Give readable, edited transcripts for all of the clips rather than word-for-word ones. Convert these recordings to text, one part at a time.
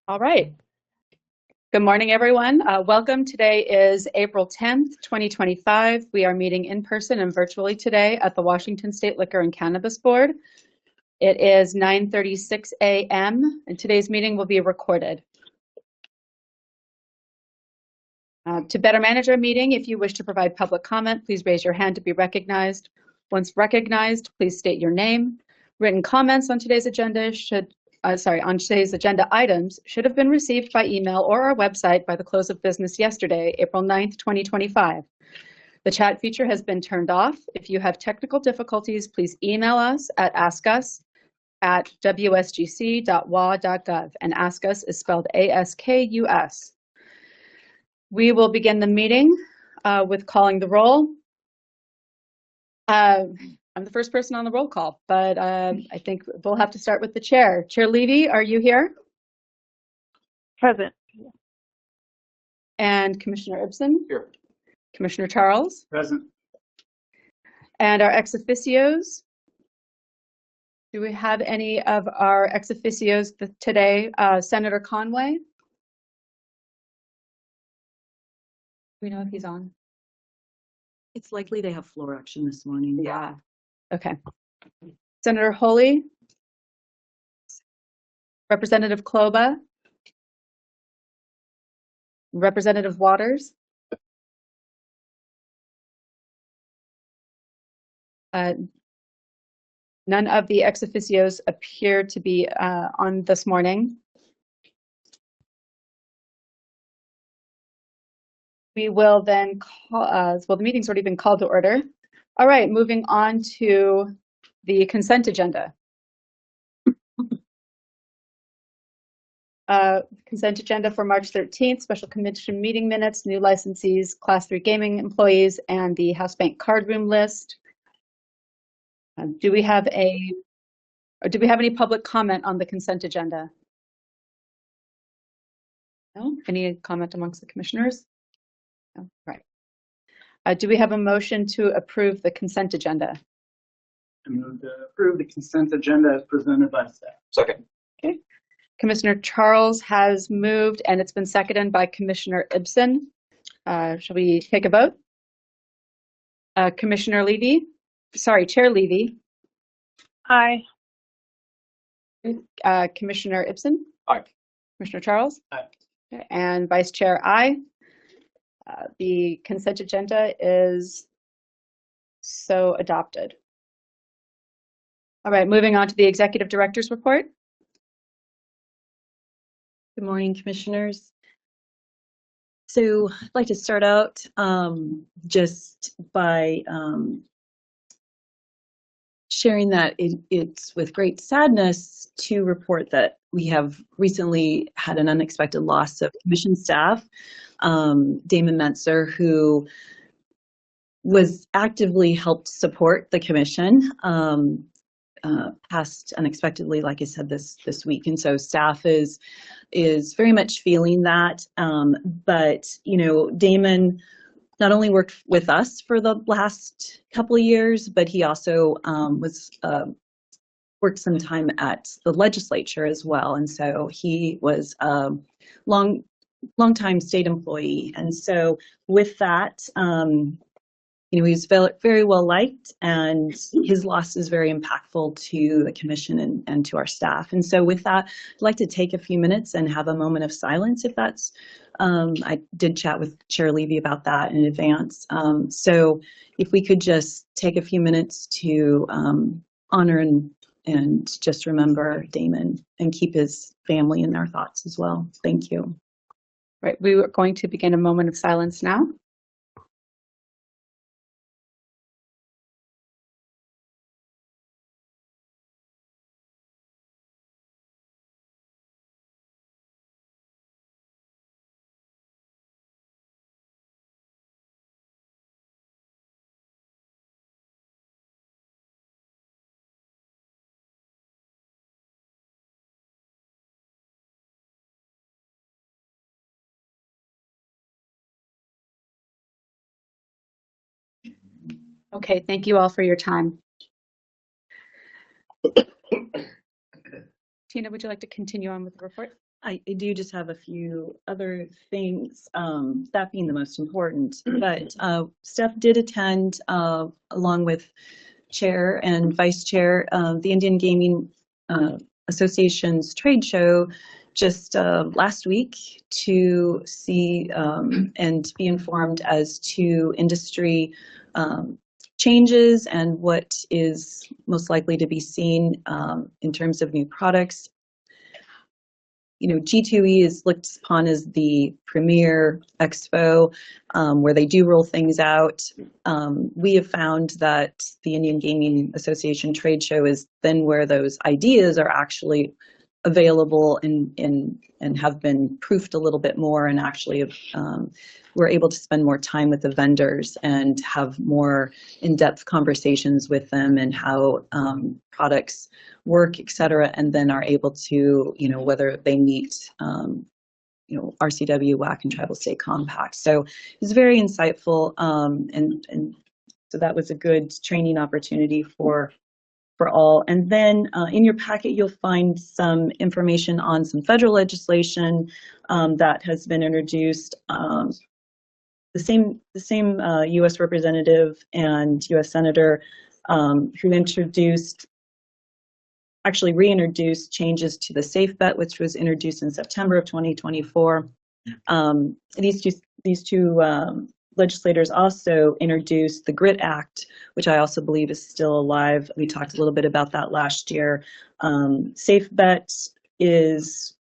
All right. Good morning, everyone. Welcome. Today is April 10th, 2025. We are meeting in person and virtually today at the Washington State Liquor and Cannabis Board. It is 9:36 a.m. and today's meeting will be recorded. To better manage our meeting, if you wish to provide public comment, please raise your hand to be recognized. Once recognized, please state your name. Written comments on today's agenda items should have been received by email or our website by the close of business yesterday, April 9th, 2025. The chat feature has been turned off. If you have technical difficulties, please email us at askus@wsgc.wa.gov, and askus is spelled ASKUS. We will begin the meeting with calling the roll. I'm the first person on the roll call, but I think we'll have to start with the chair. Chair Levy, are you here? Present. And Commissioner Ibsen? Here. Commissioner Charles? Present. And our ex officios? Do we have any of our ex officios today? Senator Conway? Do we know if he's on? It's likely they have floor action this morning. Yeah. Okay. Senator Holy? Representative Kloba? Representative Waters? None of the ex officios appear to be on this morning. We will then call, well, the meeting's already been called to order. All right, moving on to the consent agenda. Consent agenda for March 13th, special commission meeting minutes, new licensees, Class 3 gaming employees, and the House Bank card room list. Do we have any public comment on the consent agenda? No? Any comment amongst the commissioners? No? Right. Do we have a motion to approve the consent agenda? I move to approve the consent agenda as presented by staff. Second. Okay. Commissioner Charles has moved and it's been seconded by Commissioner Ibsen. Shall we take a vote? Chair Levy. Aye. Commissioner Ibsen? Aye. Commissioner Charles? Aye. Okay. And Vice Chair, aye. The consent agenda is so adopted. All right, moving on to the Executive Director's report. Good morning, commissioners. So I'd like to start out just by sharing that it's with great sadness to report that we have recently had an unexpected loss of commission staff. Damon Mentzer, who was actively helped support the commission, passed unexpectedly, like I said, this week, and so staff is very much feeling that. But you know, Damon not only worked with us for the last couple of years, but he also worked some time at the legislature as well, and so he was a long-time state employee, and so with that, you know, he was very well liked, and his loss is very impactful to the commission and to our staff. And so with that, I'd like to take a few minutes and have a moment of silence if that's, I did chat with Chair Levy about that in advance. So if we could just take a few minutes to honor and just remember Damon and keep his family in our thoughts as well. Thank you. Right, we are going to begin a moment of silence now. Okay, thank you all for your time. Tina, would you like to continue on with the report? I do just have a few other things, that being the most important. But Steph did attend, along with Chair and Vice Chair, the Indian Gaming Association's trade show just last week to see and be informed as to industry changes and what is most likely to be seen in terms of new products. G2E is looked upon as the premier expo where they do roll things out. We have found that the Indian Gaming Association trade show is then where those ideas are actually available and have been proofed a little bit more, and actually we're able to spend more time with the vendors and have more in-depth conversations with them and how products work, et cetera, and then are able to, whether they meet RCW, WAC, and Tribal State Compact. So it's very insightful, and so that was a good training opportunity for all. And then in your packet, you'll find some information on some federal legislation that has been introduced. The same U.S. representative and U.S. senator who reintroduced changes to the Safe Bet, which was introduced in September of 2024. These two legislators also introduced the GRIT Act, which I also believe is still alive. We talked a little bit about that last year. Safe Bet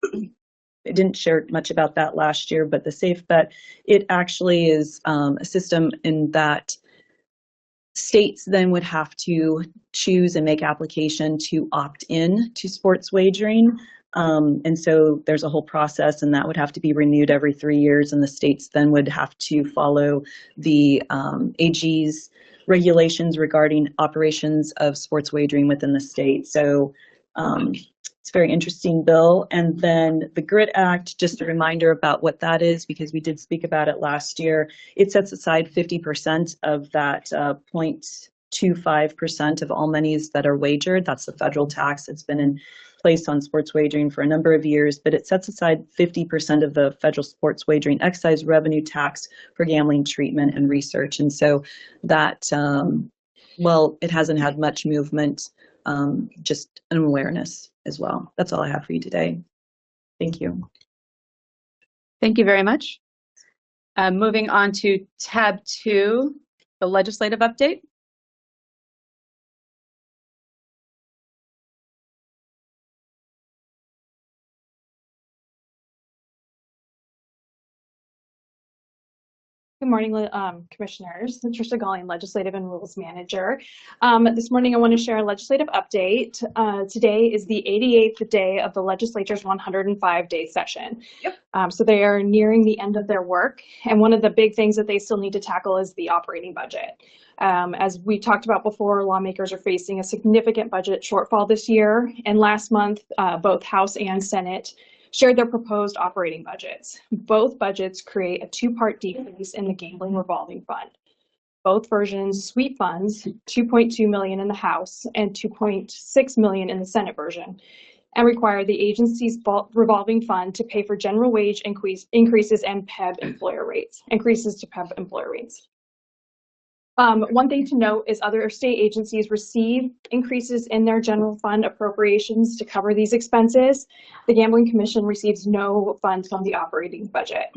I didn't share much about that last year, but the Safe Bet, it actually is a system in that states then would have to choose and make application to opt in to sports wagering. And so there's a whole process, and that would have to be renewed every 3 years, and the states then would have to follow the AG's regulations regarding operations of sports wagering within the state. So it's a very interesting bill. And then the GRIT Act, just a reminder about what that is, because we did speak about it last year. It sets aside 50% of that 0.25% of all monies that are wagered. That's the federal tax that's been in place on sports wagering for a number of years, but it sets aside 50% of the federal sports wagering excise revenue tax for gambling treatment and research. And so that, it hasn't had much movement, just an awareness as well. That's all I have for you today. Thank you. Thank you very much. Moving on to tab 2, the legislative update. Good morning, Commissioners. Trisha Galling, Legislative and Rules Manager. This morning I want to share a legislative update. Today is the 88th day of the legislature's 105-day session. Yep. So they are nearing the end of their work, and one of the big things that they still need to tackle is the operating budget. As we talked about before, lawmakers are facing a significant budget shortfall this year, and last month both House and Senate shared their proposed operating budgets. Both budgets create a 2-part decrease in the gambling revolving fund. Both versions sweep funds, $2.2 million in the House and $2.6 million in the Senate version, and require the agency's revolving fund to pay for general wage increases and PEB employer rates, increases to PEB employer rates. One thing to note is other state agencies receive increases in their general fund appropriations to cover these expenses. The Gambling Commission receives no funds from the operating budget.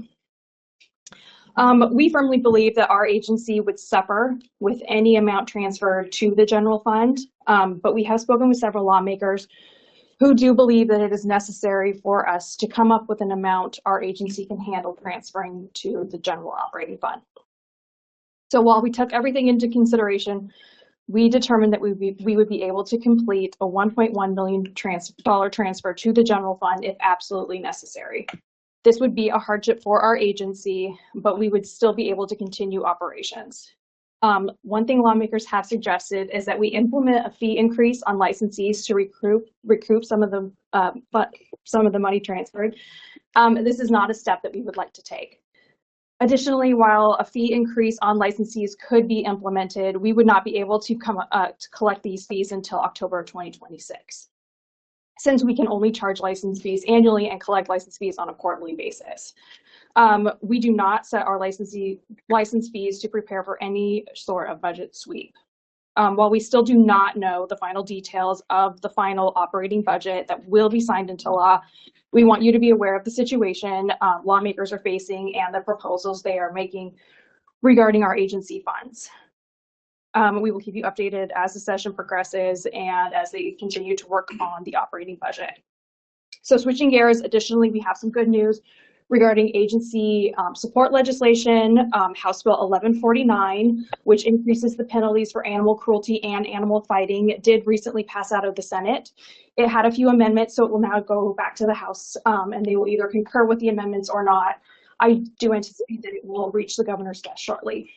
We firmly believe that our agency would suffer with any amount transferred to the general fund, but we have spoken with several lawmakers who do believe that it is necessary for us to come up with an amount our agency can handle transferring to the general operating fund. So while we took everything into consideration, we determined that we would be able to complete a $1.1 million transfer to the general fund if absolutely necessary. This would be a hardship for our agency, but we would still be able to continue operations. One thing lawmakers have suggested is that we implement a fee increase on licensees to recoup some of the money transferred. This is not a step that we would like to take. Additionally, while a fee increase on licensees could be implemented, we would not be able to collect these fees until October of 2026. since we can only charge license fees annually and collect license fees on a quarterly basis. We do not set our license fees to prepare for any sort of budget sweep. While we still do not know the final details of the final operating budget that will be signed into law, we want you to be aware of the situation lawmakers are facing and the proposals they are making regarding our agency funds. We will keep you updated as the session progresses and as they continue to work on the operating budget. So switching gears, additionally, we have some good news regarding agency support legislation. House Bill 1149, which increases the penalties for animal cruelty and animal fighting, did recently pass out of the Senate. It had a few amendments, so it will now go back to the House, and they will either concur with the amendments or not. I do anticipate that it will reach the governor's desk shortly.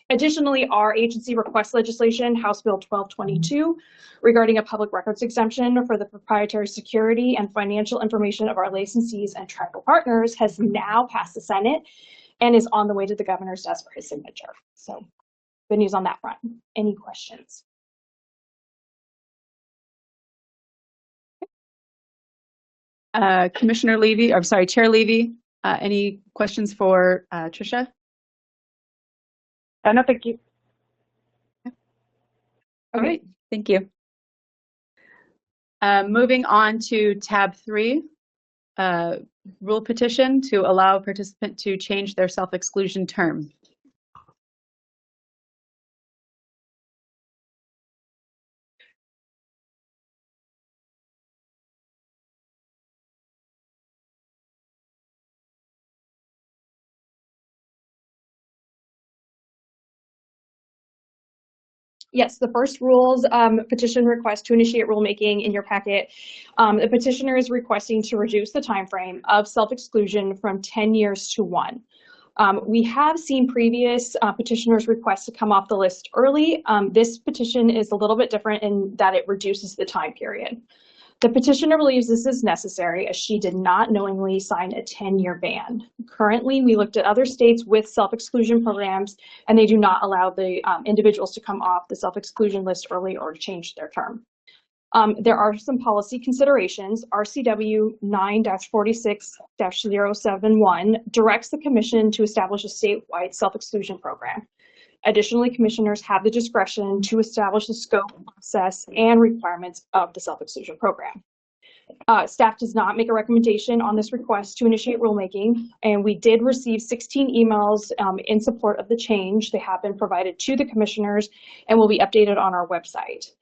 Additionally, our agency request legislation, House Bill 1222, regarding a public records exemption for the proprietary security and financial information of our licensees and tribal partners, has now passed the Senate and is on the way to the governor's desk for his signature. So good news on that front. Any questions? Commissioner Levy, I'm sorry, Chair Levy, any questions for Tricia? No, thank you. All right, thank you. Moving on to tab 3, rule petition to allow a participant to change their self-exclusion term. Yes, the first rules petition request to initiate rulemaking in your packet. The petitioner is requesting to reduce the time frame of self-exclusion from 10 years to 1. We have seen previous petitioners request to come off the list early. This petition is a little bit different in that it reduces the time period. The petitioner believes this is necessary as she did not knowingly sign a 10-year ban. Currently, we looked at other states with self-exclusion programs, and they do not allow the individuals to come off the self-exclusion list early or to change their term. There are some policy considerations. RCW 9-46-071 directs the Commission to establish a statewide self-exclusion program. Additionally, commissioners have the discretion to establish the scope, process, and requirements of the self-exclusion program. Staff does not make a recommendation on this request to initiate rulemaking, and we did receive 16 emails in support of the change. They have been provided to the commissioners and will be updated on our website.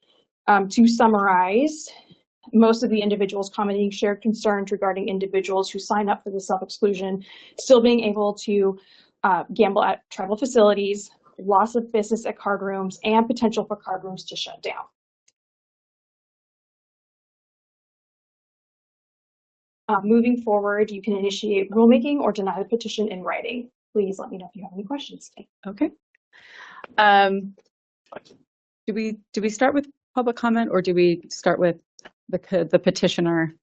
To summarize, most of the individuals commenting shared concerns regarding individuals who sign up for the self-exclusion still being able to gamble at tribal facilities, loss of business at card rooms, and potential for card rooms to shut down. Moving forward, you can initiate rulemaking or deny the petition in writing. Please let me know if you have any questions. Okay. Do we start with public comment or do we start with the petitioner?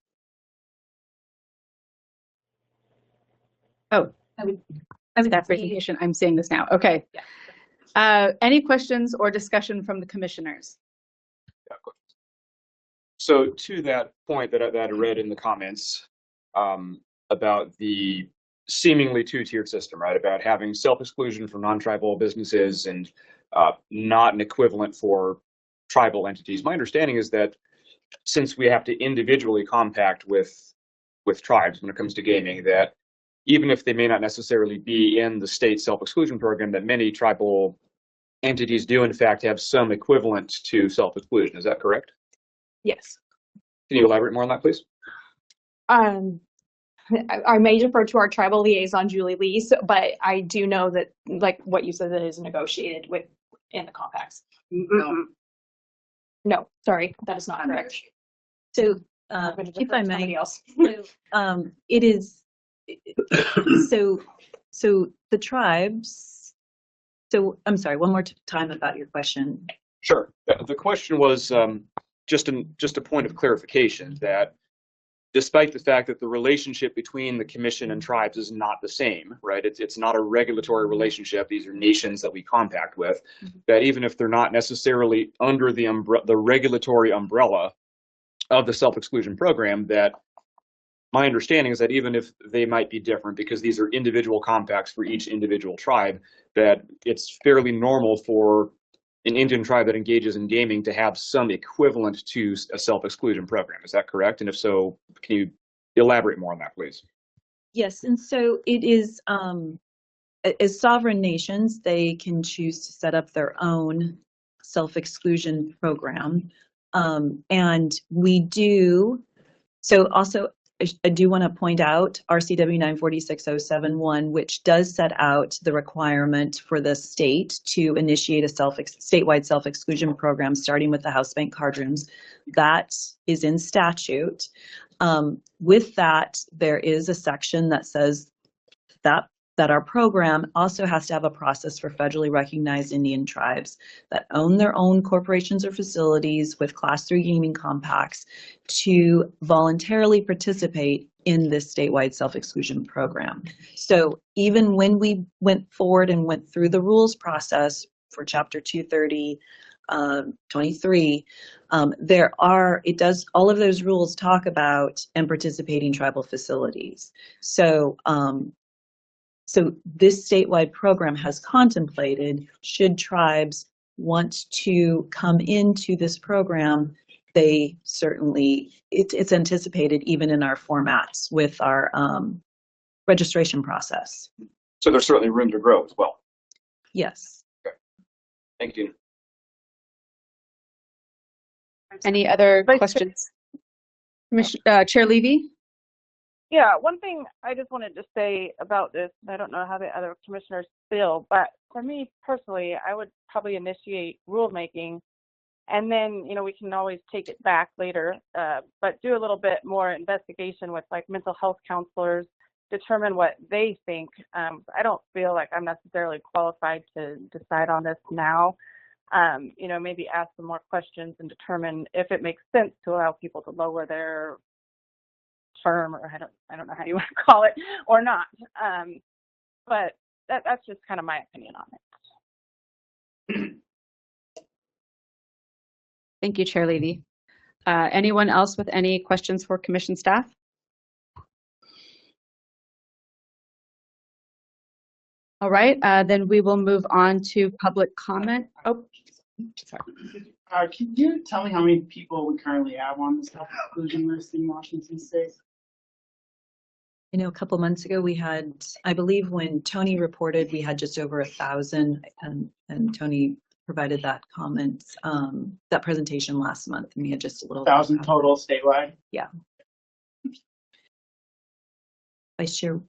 Oh, that presentation. I'm seeing this now. Okay. Yeah. Any questions or discussion from the commissioners? So to that point that I read in the comments about the seemingly two-tiered system, right? About having self-exclusion for non-tribal businesses and not an equivalent for tribal entities. My understanding is that since we have to individually compact with tribes when it comes to gaming, that even if they may not necessarily be in the state self-exclusion program, that many tribal entities do in fact have some equivalent to self-exclusion. Is that correct? Yes. Can you elaborate more on that, please? I may defer to our tribal liaison, Julie Lee, but I do know that, like what you said, that is negotiated in the compacts. No, sorry, that is not correct. So, if I may, else. it is, so the tribes, so I'm sorry, one more time about your question. Sure. The question was just a point of clarification that despite the fact that the relationship between the commission and tribes is not the same, right? It's not a regulatory relationship. These are nations that we compact with. That even if they're not necessarily under the regulatory umbrella of the self-exclusion program, that my understanding is that even if they might be different, because these are individual compacts for each individual tribe, that it's fairly normal for an Indian tribe that engages in gaming to have some equivalent to a self-exclusion program. Is that correct? And if so, can you elaborate more on that, please? Yes, and so it is, as sovereign nations, they can choose to set up their own self-exclusion program. And we do, so also, I do want to point out RCW 946.071, which does set out the requirement for the state to initiate a statewide self-exclusion program, starting with the house bank card rooms. That is in statute. With that, there is a section that says that our program also has to have a process for federally recognized Indian tribes that own their own corporations or facilities with Class 3 gaming compacts to voluntarily participate in this statewide self-exclusion program. So even when we went forward and went through the rules process for Chapter 230, 23, all of those rules talk about and participating tribal facilities. So this statewide program has contemplated, should tribes want to come into this program, they certainly, it's anticipated even in our formats with our registration process. So there's certainly room to grow as well. Yes. Okay. Thank you. Any other Vice questions? Chair Levy? Yeah, one thing I just wanted to say about this, and I don't know how the other commissioners feel, but for me personally, I would probably initiate rulemaking, and then, you know, we can always take it back later, but do a little bit more investigation with like mental health counselors, determine what they think. I don't feel like I'm necessarily qualified to decide on this now. You know, maybe ask some more questions and determine if it makes sense to allow people to lower their term, or I don't know how you want to call it, or not. But that's just kind of my opinion on it. Thank you, Chair Levy. Anyone else with any questions for commission staff? All right, then we will move on to public comment. Oh, sorry. Can you tell me how many people we currently have on the self-exclusion list in Washington State? You know, a couple months ago we had, I believe when Tony reported, we had just over 1,000, and Tony provided that comment, that presentation last month, and we had just a little 1,000 total statewide? Yeah. Vice Chair,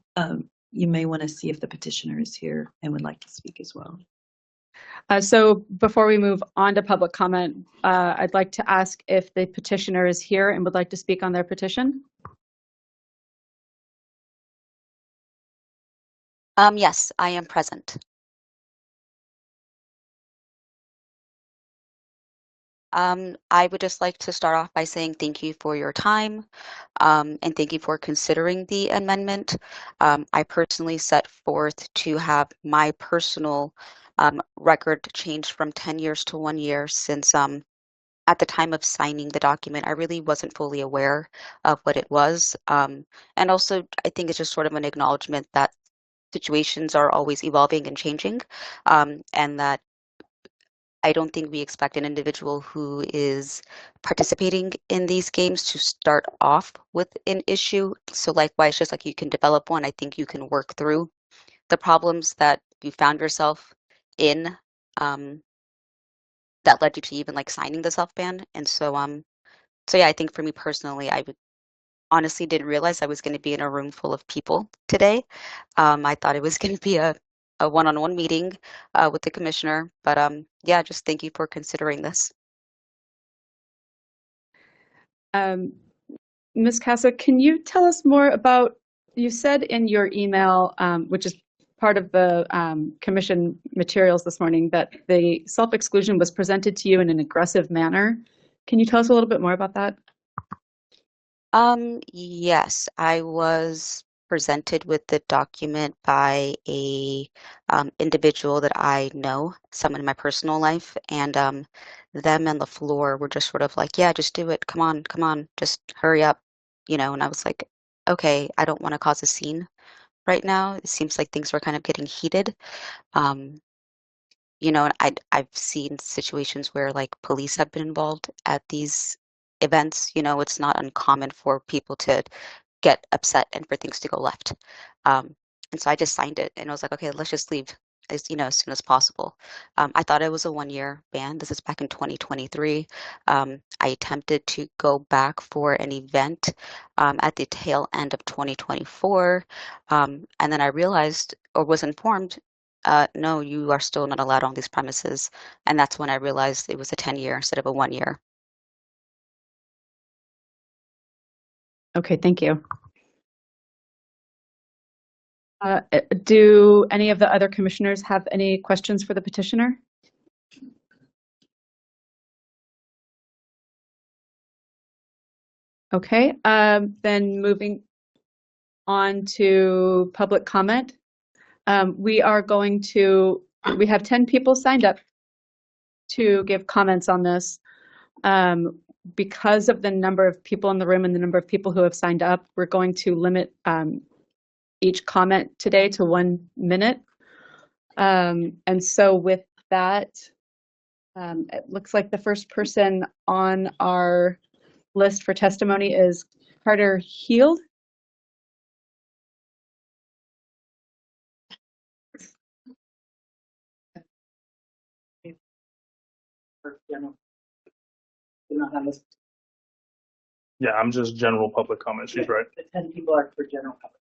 you may want to see if the petitioner is here and would like to speak as well. So before we move on to public comment, I'd like to ask if the petitioner is here and would like to speak on their petition. Yes, I am present. I would just like to start off by saying thank you for your time, and thank you for considering the amendment. I personally set forth to have my personal record changed from 10 years to 1 year, since at the time of signing the document, I really wasn't fully aware of what it was. And also, I think it's just sort of an acknowledgement that situations are always evolving and changing, and that I don't think we expect an individual who is participating in these games to start off with an issue. So likewise, just like you can develop one, I think you can work through the problems that you found yourself in, that led you to even like signing the self-ban. And so yeah, I think for me personally, I would honestly didn't realize I was going to be in a room full of people today. I thought it was going to be a one-on-one meeting with the commissioner, but yeah, just thank you for considering this. Ms. Casa, can you tell us more about, you said in your email, which is part of the commission materials this morning, that the self-exclusion was presented to you in an aggressive manner. Can you tell us a little bit more about that? Yes, I was presented with the document by a individual that I know, someone in my personal life, and them and the floor were just sort of like, yeah, just do it. Come on, just hurry up, you know. And I was like, okay, I don't want to cause a scene right now. It seems like things were kind of getting heated. Um, you know, and I've seen situations where like police have been involved at these events. You know, it's not uncommon for people to get upset and for things to go left. And so I just signed it and I was like, okay, let's just leave as as soon as possible. I thought it was a 1-year ban. This is back in 2023. I attempted to go back for an event at the tail end of 2024. And then I realized or was informed, no, you are still not allowed on these premises. And that's when I realized it was a 10-year instead of a 1-year. Okay, thank you. Do any of the other commissioners have any questions for the petitioner? Okay, then moving on to public comment. We have 10 people signed up to give comments on this. Because of the number of people in the room and the number of people who have signed up, we're going to limit each comment today to 1 minute. And so with that, it looks like the first person on our list for testimony is Carter Heald. Yeah, I'm just general public comment. She's right. The 10 people are for general public.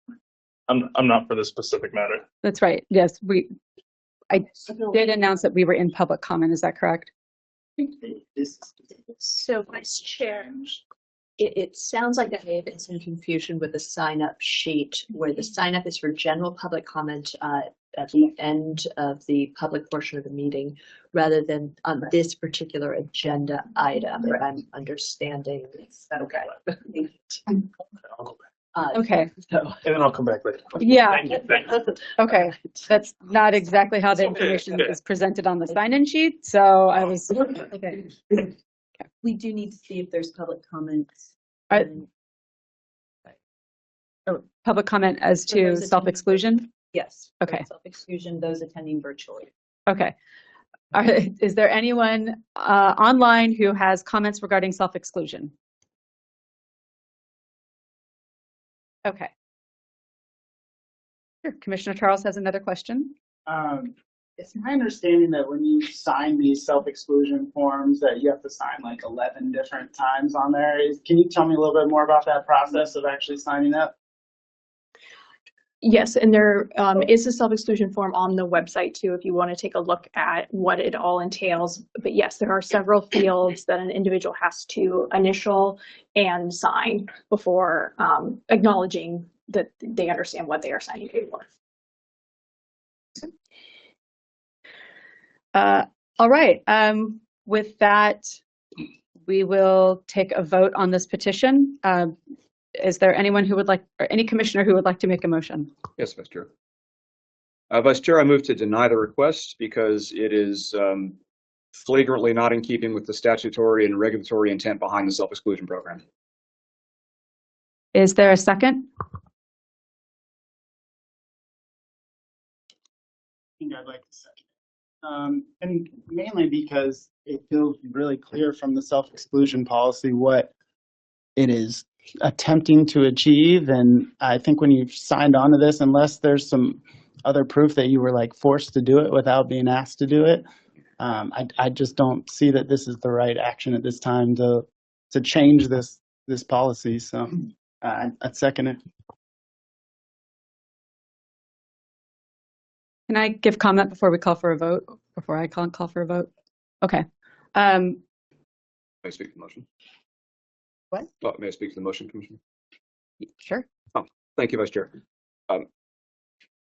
I'm not for this specific matter. That's right. Yes, I did announce that we were in public comment. Is that correct? So, Vice Chair, it sounds like there may have been some confusion with the sign-up sheet, where the sign-up is for general public comment at the end of the public portion of the meeting, rather than on this particular agenda item. I'm understanding. Okay. Okay. And then I'll come back later. Yeah. Thank you. Thank you. Okay. That's not exactly how the information is presented on the sign-in sheet. So I was okay. We do need to see if there's public comments. Public comment as For to those attending self-exclusion. Yes. Okay. Self-exclusion, those attending virtually. Okay. Is there anyone online who has comments regarding self-exclusion? Okay. Sure. Commissioner Charles has another question. It's my understanding that when you sign these self-exclusion forms that you have to sign like 11 different times on there. Can you tell me a little bit more about that process of actually signing up? Yes, and there is a self-exclusion form on the website too, if you want to take a look at what it all entails. But yes, there are several fields that an individual has to initial and sign before acknowledging that they understand what they are signing for. All right. With that, we will take a vote on this petition. Is there anyone who would like, or any commissioner who would like to make a motion? Yes, Vice Chair. Vice Chair, I move to deny the request because it is flagrantly not in keeping with the statutory and regulatory intent behind the self-exclusion program. Is there a second? I think I'd like to second. And mainly because it feels really clear from the self-exclusion policy what it is attempting to achieve. And I think when you've signed on to this, unless there's some other proof that you were like forced to do it without being asked to do it, I just don't see that this is the right action at this time to change this policy. So I'd second it. Can I give comment before we call for a vote? Before I call for a vote? Okay. May I speak to the motion? What? May I speak to the motion, Commissioner? Sure. Thank you, Vice Chair.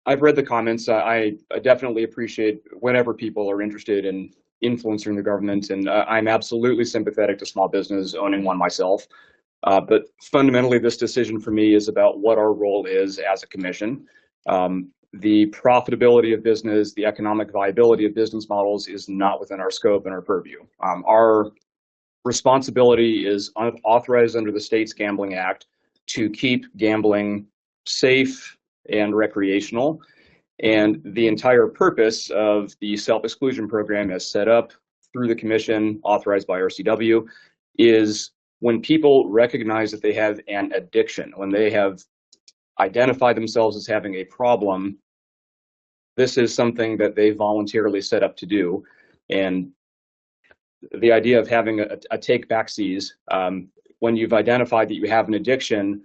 I've read the comments. I definitely appreciate whenever people are interested in influencing the government, and I'm absolutely sympathetic to small business, owning one myself. But fundamentally, this decision for me is about what our role is as a commission. the profitability of business, the economic viability of business models is not within our scope and our purview. Our responsibility is authorized under the state's Gambling Act to keep gambling safe and recreational. And the entire purpose of the self-exclusion program as set up through the commission, authorized by RCW, is when people recognize that they have an addiction, when they have identified themselves as having a problem, this is something that they voluntarily set up to do. And the idea of having a take backsies, when you've identified that you have an addiction,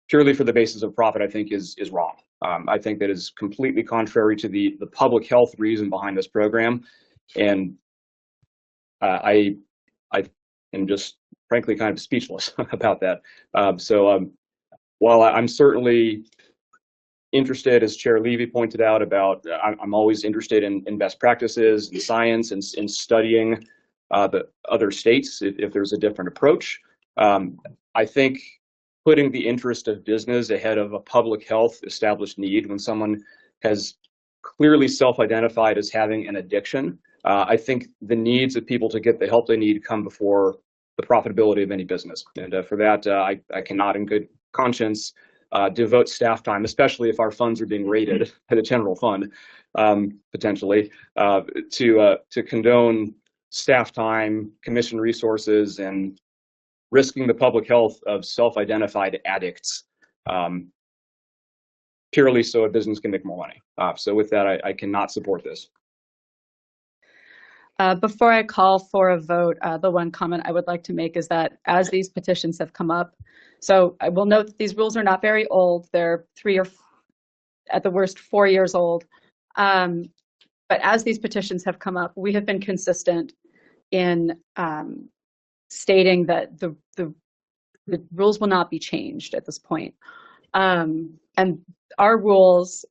purely for the basis of profit, I think is wrong. I think that is completely contrary to the public health reason behind this program. And I am just frankly kind of speechless about that. While I'm certainly interested, as Chair Levy pointed out, about I'm always interested in best practices and science and in studying the other states if there's a different approach. I think putting the interest of business ahead of a public health established need when someone has clearly self-identified as having an addiction, I think the needs of people to get the help they need come before the profitability of any business. And for that, I cannot in good conscience devote staff time, especially if our funds are being raided by the general fund, potentially, to condone staff time, commission resources, and risking the public health of self-identified addicts purely so a business can make more money. So with that, I cannot support this. Before I call for a vote, the one comment I would like to make is that as these petitions have come up, so I will note that these rules are not very old. They're 3 or at the worst 4 years old. But as these petitions have come up, we have been consistent in stating that the rules will not be changed at this point. And our rules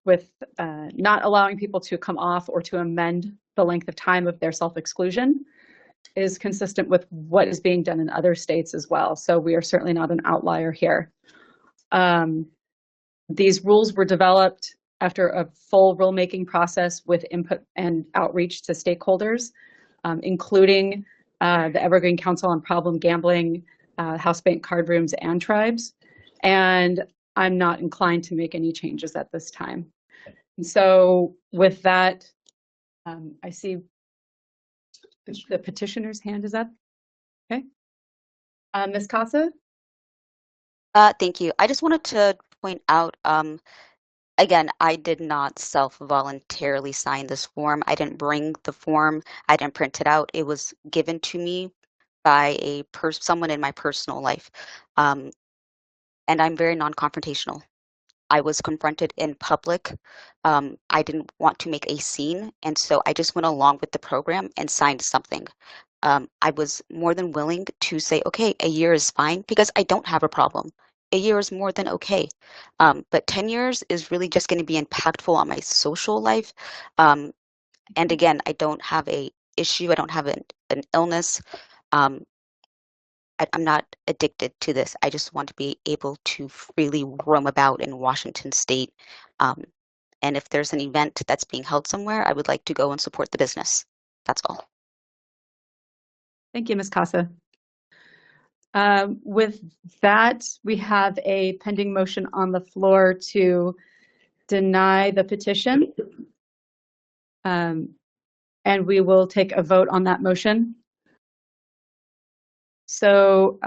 with not allowing people to come off or to amend the length of time of their self-exclusion is consistent with what is being done in other states as well. So we are certainly not an outlier here. These rules were developed after a full rulemaking process with input and outreach to stakeholders, including the Evergreen Council on Problem Gambling, House Bank Card Rooms, and tribes. And I'm not inclined to make any changes at this time. And so with that, I see the petitioner's hand is up. Okay. Ms. Casa? Thank you. I just wanted to point out, again, I did not self-voluntarily sign this form. I didn't bring the form. I didn't print it out. It was given to me by someone in my personal life. And I'm very non-confrontational. I was confronted in public. I didn't want to make a scene, and so I just went along with the program and signed something. I was more than willing to say, okay, a year is fine because I don't have a problem. A year is more than okay. But 10 years is really just going to be impactful on my social life. And again, I don't have an issue. I don't have an illness. I'm not addicted to this. I just want to be able to freely roam about in Washington State. And if there's an event that's being held somewhere, I would like to go and support the business. That's all. Thank you, Ms. Casa. With that, we have a pending motion on the floor to deny the petition. And we will take a vote on that motion. So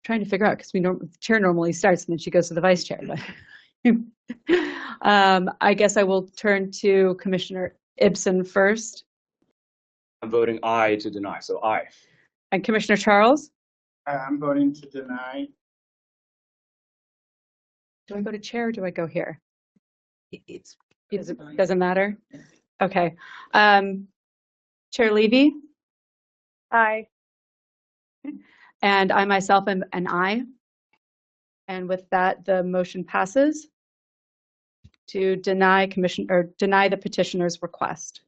trying to figure out, because the chair normally starts and then she goes to the vice chair. But I guess I will turn to Commissioner Ibsen first. I'm voting aye to deny, so aye. And Commissioner Charles? I'm voting to deny. Do I go to chair or do I go here? It doesn't matter? Okay. Chair Levy? Aye. And I myself am an aye. And with that, the motion passes to deny the petitioner's request.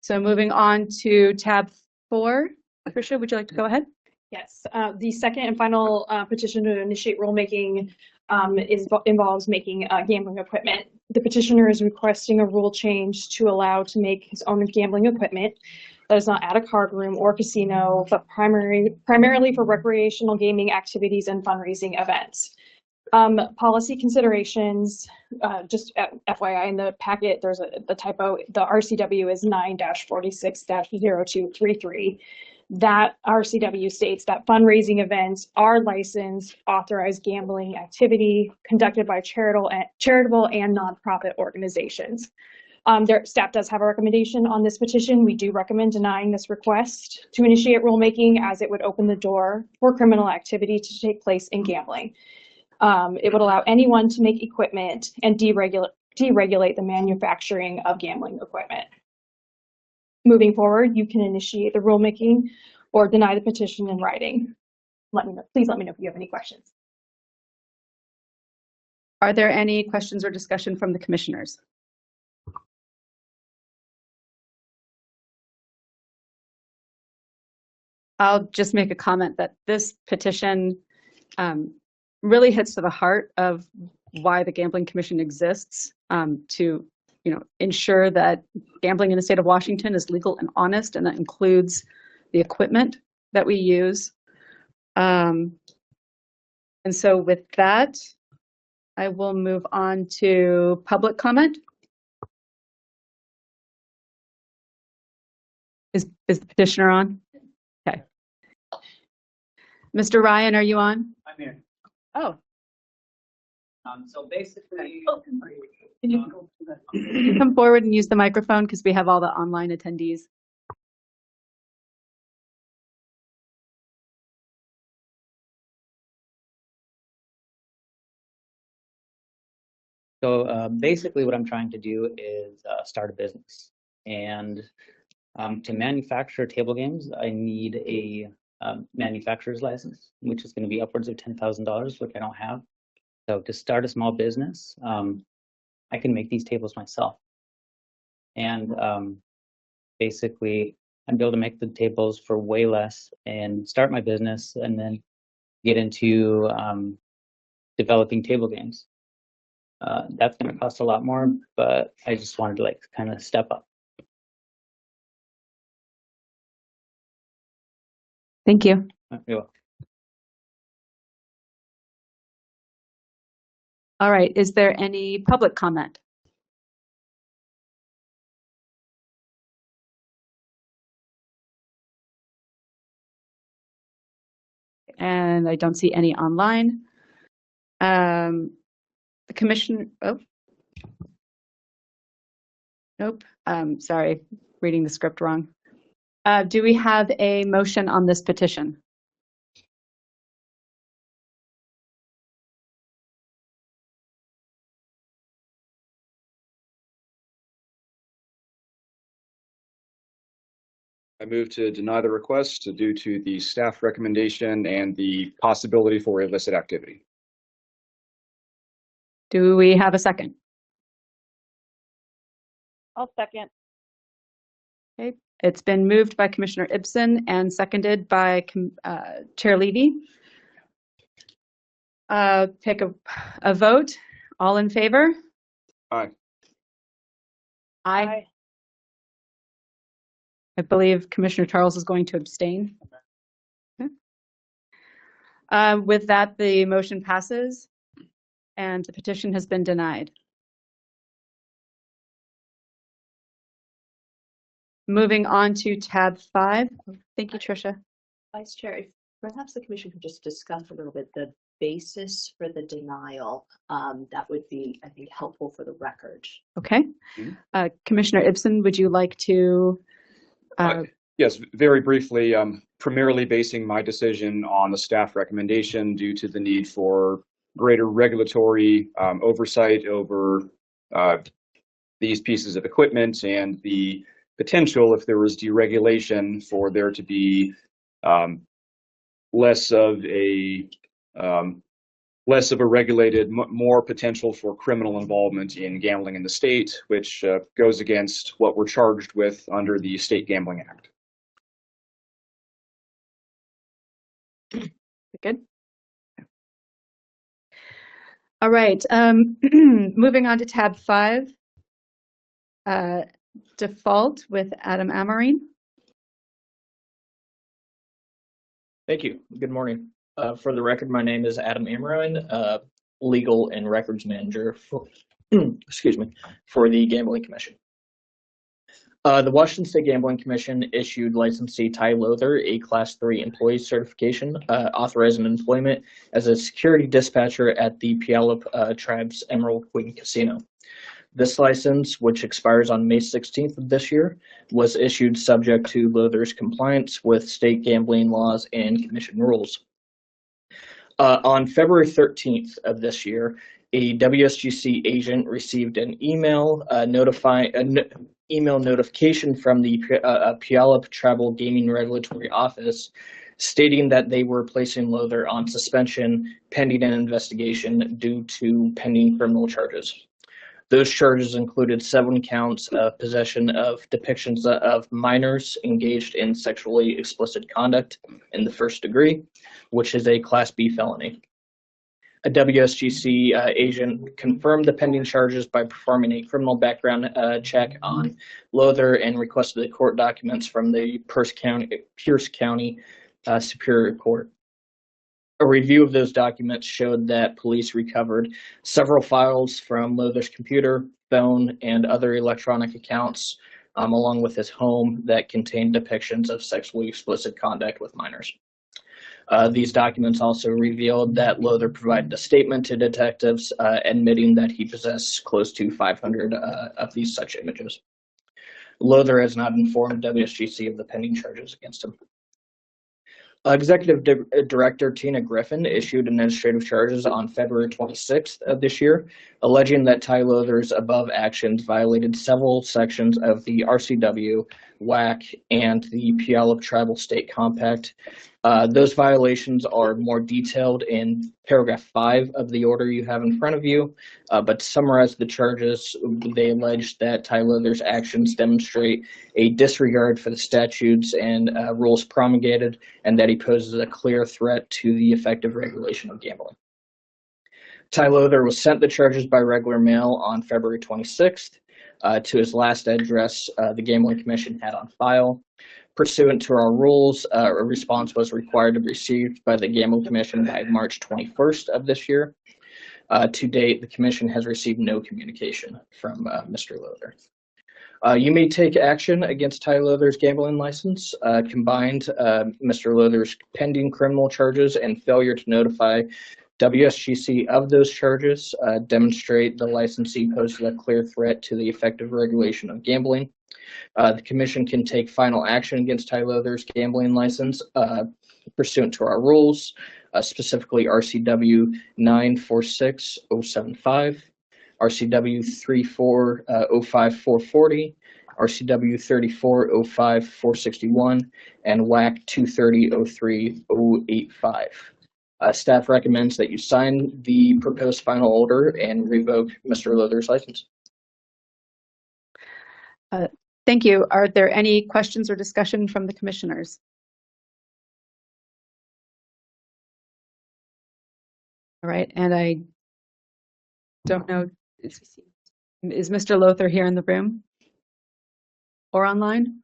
So moving on to tab 4. Tricia, would you like to go ahead? Yes, the second and final petition to initiate rulemaking involves making gambling equipment. The petitioner is requesting a rule change to allow to make his own gambling equipment that is not at a card room or casino, but primarily for recreational gaming activities and fundraising events. Policy considerations, just FYI in the packet, there's the typo. The RCW is 9-46-0233. That RCW states that fundraising events are licensed, authorized gambling activity conducted by charitable and nonprofit organizations. Their staff does have a recommendation on this petition. We do recommend denying this request to initiate rulemaking, as it would open the door for criminal activity to take place in gambling. It would allow anyone to make equipment and deregulate the manufacturing of gambling equipment. Moving forward, you can initiate the rulemaking or deny the petition in writing. Please let me know if you have any questions. Are there any questions or discussion from the commissioners? I'll just make a comment that this petition really hits to the heart of why the Gambling Commission exists, to ensure that gambling in the state of Washington is legal and honest, and that includes the equipment that we use. And so with that, I will move on to public comment. Is the petitioner on? Okay. Mr. Ryan, are you on? I'm here. Oh. So basically, Can you come forward and use the microphone, because we have all the online attendees? So basically what I'm trying to do is start a business. And to manufacture table games, I need a manufacturer's license, which is going to be upwards of $10,000, which I don't have. So to start a small business, I can make these tables myself. And basically, I'd be able to make the tables for way less and start my business, and then get into developing table games. That's going to cost a lot more, but I just wanted to kind of step up. Thank you. You're welcome. All right, is there any public comment? And I don't see any online. The commission, nope, sorry, reading the script wrong. Do we have a motion on this petition? I move to deny the request due to the staff recommendation and the possibility for illicit activity. Do we have a second? I'll second. Okay, it's been moved by Commissioner Ibsen and seconded by Chair Levy. Take a vote. All in favor? Aye. Aye. I believe Commissioner Charles is going to abstain. Okay. With that, the motion passes and the petition has been denied. Moving on to tab 5. Thank you, Tricia. Vice Chair, if perhaps the commission could just discuss a little bit the basis for the denial, that would be, I think, helpful for the record. Okay. Commissioner Ibsen, would you like to? Yes, very briefly, primarily basing my decision on the staff recommendation due to the need for greater regulatory oversight over these pieces of equipment, and the potential, if there was deregulation, for there to be less of a regulated, more potential for criminal involvement in gambling in the state, which goes against what we're charged with under the State Gambling Act. Good. All right, moving on to tab 5, default with Adam Amarine. Thank you. Good morning. For the record, my name is Adam Amarine, Legal and Records Manager for, excuse me, for the Gambling Commission. The Washington State Gambling Commission issued licensee Ty Lother a Class 3 employee certification authorizing employment as a security dispatcher at the Puyallup Tribe's Emerald Queen Casino. This license, which expires on May 16th of this year, was issued subject to Lother's compliance with state gambling laws and commission rules. On February 13th of this year, a WSGC agent received an email notification from the Puyallup Tribal Gaming Regulatory Office stating that they were placing Lother on suspension pending an investigation due to pending criminal charges. Those charges included 7 counts of possession of depictions of minors engaged in sexually explicit conduct in the first degree, which is a Class B felony. A WSGC agent confirmed the pending charges by performing a criminal background check on Lother and requested the court documents from the Pierce County Superior Court. A review of those documents showed that police recovered several files from Lother's computer, phone, and other electronic accounts, along with his home that contained depictions of sexually explicit conduct with minors. These documents also revealed that Lother provided a statement to detectives admitting that he possessed close to 500 of these such images. Lother has not informed WSGC of the pending charges against him. Executive Director Tina Griffin issued administrative charges on February 26th of this year, alleging that Ty Lother's above actions violated several sections of the RCW, WAC, and the Puyallup Tribal State Compact. Those violations are more detailed in paragraph 5 of the order you have in front of you, but to summarize the charges, they allege that Ty Lother's actions demonstrate a disregard for the statutes and rules promulgated, and that he poses a clear threat to the effective regulation of gambling. Ty Lother was sent the charges by regular mail on February 26th to his last address the Gambling Commission had on file. Pursuant to our rules, a response was required to be received by the Gambling Commission by March 21st of this year. To date, the Commission has received no communication from Mr. Lother. You may take action against Ty Lother's gambling license. Combined, Mr. Lother's pending criminal charges and failure to notify WSGC of those charges demonstrate the licensee poses a clear threat to the effective regulation of gambling. The Commission can take final action against Ty Lother's gambling license pursuant to our rules, specifically RCW 946-075, RCW 34-05440, RCW 34-05-461, and WAC 230-03-085. Staff recommends that you sign the proposed final order and revoke Mr. Lother's license. Thank you. Are there any questions or discussion from the commissioners? All right, and I don't know, is Mr. Lother here in the room or online?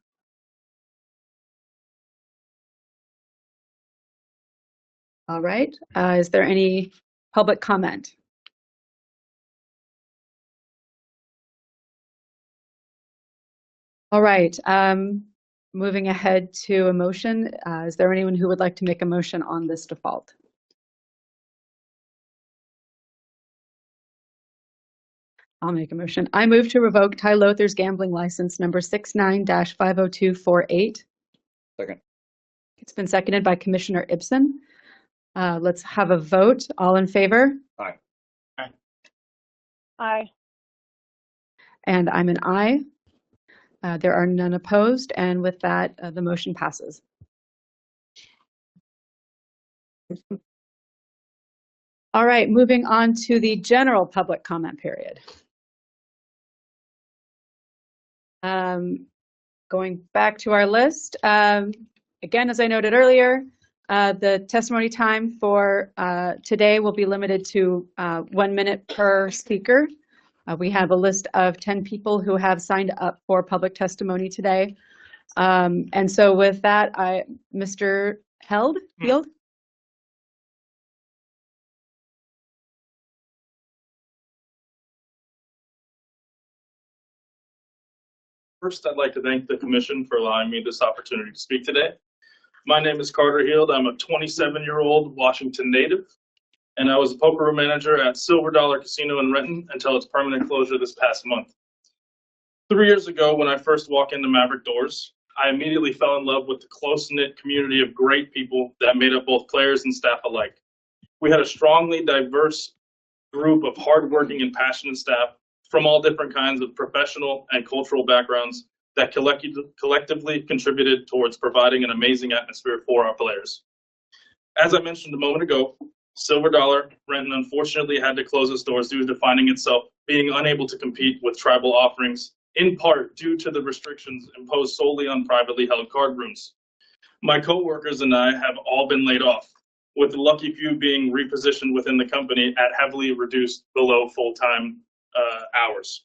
All right, is there any public comment? All right, moving ahead to a motion. Is there anyone who would like to make a motion on this default? I'll make a motion. I move to revoke Ty Lother's gambling license number 69-50248. Second. It's been seconded by Commissioner Ibsen. Let's have a vote. All in favor? Aye. Aye. Aye. And I'm an aye. There are none opposed, and with that, the motion passes. All right, moving on to the general public comment period. Going back to our list, again, as I noted earlier, The testimony time for today will be limited to 1 minute per speaker. We have a list of 10 people who have signed up for public testimony today. And so with that, Mr. Field? First, I'd like to thank the commission for allowing me this opportunity to speak today. My name is Carter Heald. I'm a 27-year-old Washington native, and I was a poker room manager at Silver Dollar Casino in Renton until its permanent closure this past month. 3 years ago, when I first walked into Maverick doors, I immediately fell in love with the close-knit community of great people that made up both players and staff alike. We had a strongly diverse group of hardworking and passionate staff from all different kinds of professional and cultural backgrounds that collectively contributed towards providing an amazing atmosphere for our players. As I mentioned a moment ago, Silver Dollar Renton unfortunately had to close its doors due to finding itself being unable to compete with tribal offerings, in part due to the restrictions imposed solely on privately held card rooms. My coworkers and I have all been laid off, with the lucky few being repositioned within the company at heavily reduced below full-time hours.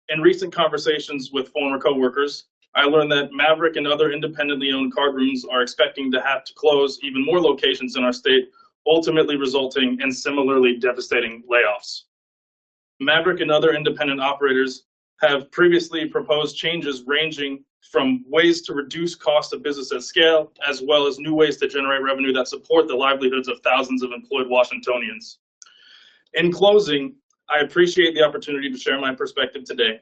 In recent conversations with former coworkers, I learned that Maverick and other independently owned card rooms are expecting to have to close even more locations in our state, ultimately resulting in similarly devastating layoffs. Maverick and other independent operators have previously proposed changes ranging from ways to reduce cost of business at scale, as well as new ways to generate revenue that support the livelihoods of thousands of employed Washingtonians. In closing, I appreciate the opportunity to share my perspective today.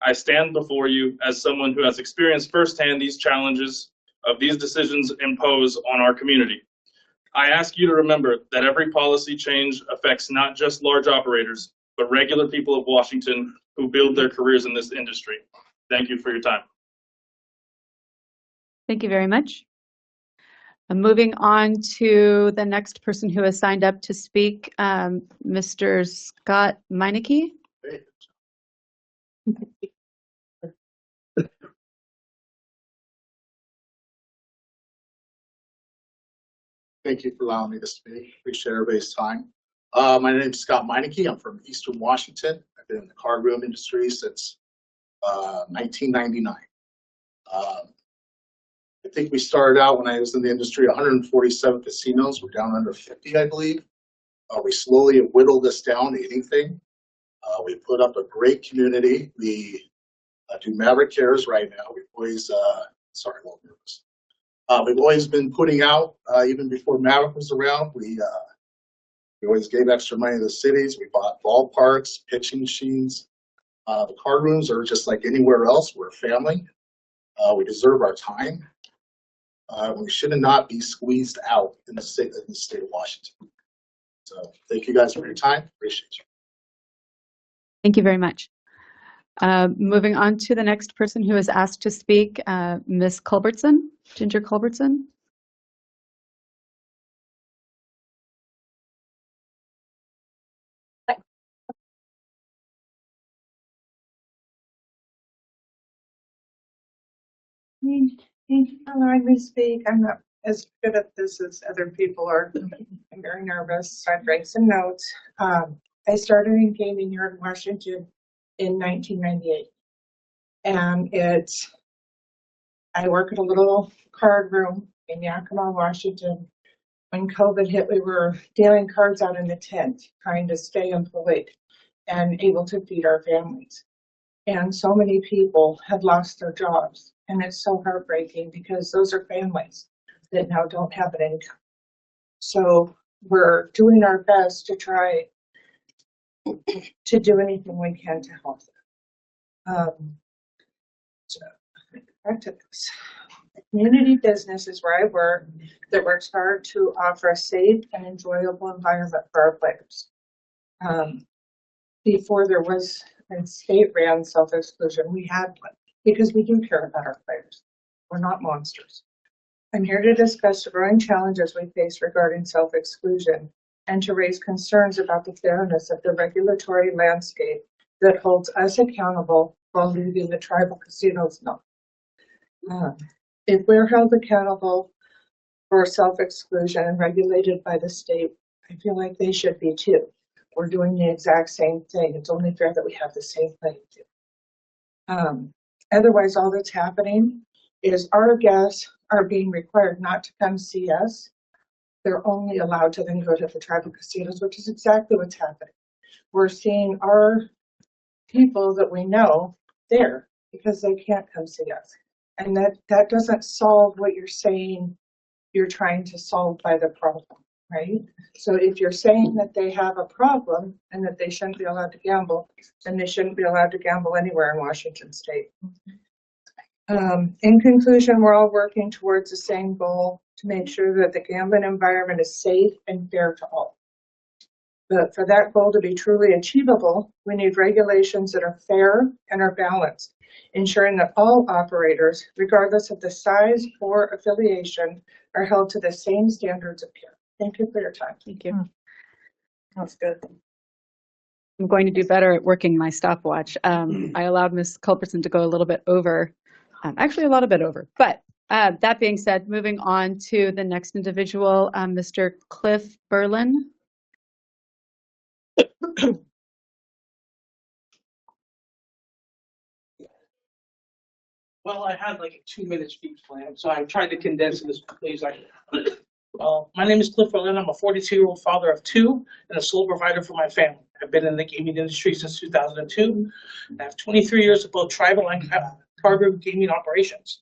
I stand before you as someone who has experienced firsthand these challenges of these decisions impose on our community. I ask you to remember that every policy change affects not just large operators, but regular people of Washington who build their careers in this industry. Thank you for your time. Thank you very much. Moving on to the next person who has signed up to speak, Mr. Scott Meineke. Thank you for allowing me to speak. Appreciate everybody's time. My name is Scott Meineke. I'm from Eastern Washington. I've been in the card room industry since 1999. I think we started out when I was in the industry, 147 casinos. We're down under 50, I believe. We slowly whittled this down to anything. We put up a great community. We do Maverick Cares right now. We've always, sorry, a little nervous. We've always been putting out, even before Maverick was around, we always gave extra money to the cities. We bought ballparks, pitching machines. The card rooms are just like anywhere else. We're a family. We deserve our time. We should not be squeezed out in the state of Washington. So thank you guys for your time. Appreciate you. Thank you very much. Moving on to the next person who is asked to speak, Ms. Culbertson, Ginger Culbertson. Thank you for allowing me to speak. I'm not as good at this as other people are. I'm very nervous, so I write some notes. I started in gaming here in Washington in 1998. And I work at a little card room in Yakima, Washington. When COVID hit, we were dealing cards out in the tent, trying to stay employed and able to feed our families. And so many people had lost their jobs. And it's so heartbreaking because those are families that now don't have an income. So we're doing our best to try to do anything we can to help them. So back to this. Community business is where I work that works hard to offer a safe and enjoyable environment for our players. Before there was a state-ran self-exclusion, we had one because we do care about our players. We're not monsters. I'm here to discuss the growing challenges we face regarding self-exclusion and to raise concerns about the fairness of the regulatory landscape that holds us accountable while leaving the tribal casinos alone. If we're held accountable for self-exclusion and regulated by the state, I feel like they should be too. We're doing the exact same thing. It's only fair that we have the same playing field. Otherwise, all that's happening is our guests are being required not to come see us. They're only allowed to then go to the tribal casinos, which is exactly what's happening. We're seeing our people that we know there because they can't come see us. And that doesn't solve what you're saying you're trying to solve by the problem, right? So if you're saying that they have a problem and that they shouldn't be allowed to gamble, then they shouldn't be allowed to gamble anywhere in Washington state. In conclusion, we're all working towards the same goal to make sure that the gambling environment is safe and fair to all. But for that goal to be truly achievable, we need regulations that are fair and are balanced, ensuring that all operators, regardless of the size or affiliation, are held to the same standards of care. Thank you for your time. Thank you. That's good. I'm going to do better at working my stopwatch. I allowed Ms. Culbertson to go a little bit over, actually a lot of bit over. But that being said, moving on to the next individual, Mr. Cliff Berlin. Well, I had like a 2-minute speech plan, so I tried to condense it as quickly as I could. My name is Cliff Berlin. I'm a 42-year-old father of 2 and a sole provider for my family. I've been in the gaming industry since 2002. I have 23 years of both tribal and cargo gaming operations.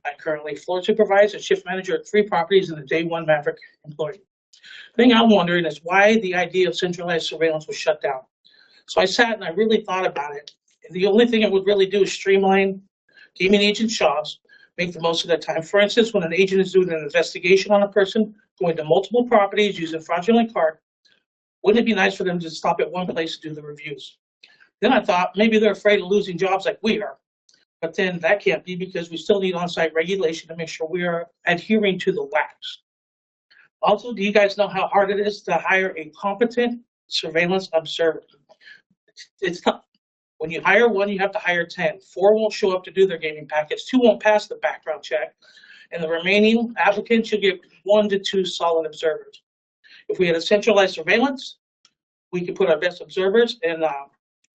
I currently floor supervise and shift manager at 3 properties and a day 1 Maverick employee. The thing I'm wondering is why the idea of centralized surveillance was shut down. So I sat and I really thought about it. And the only thing it would really do is streamline gaming agent jobs, make the most of their time. For instance, when an agent is doing an investigation on a person, going to multiple properties using fraudulent card, wouldn't it be nice for them to stop at one place to do the reviews? Then I thought maybe they're afraid of losing jobs like we are. But then that can't be because we still need on-site regulation to make sure we are adhering to the laws. Also, do you guys know how hard it is to hire a competent surveillance observer? It's tough. When you hire 1, you have to hire 10. 4 won't show up to do their gaming packets. 2 won't pass the background check. And the remaining applicants, you'll get 1 to 2 solid observers. If we had a centralized surveillance, we could put our best observers in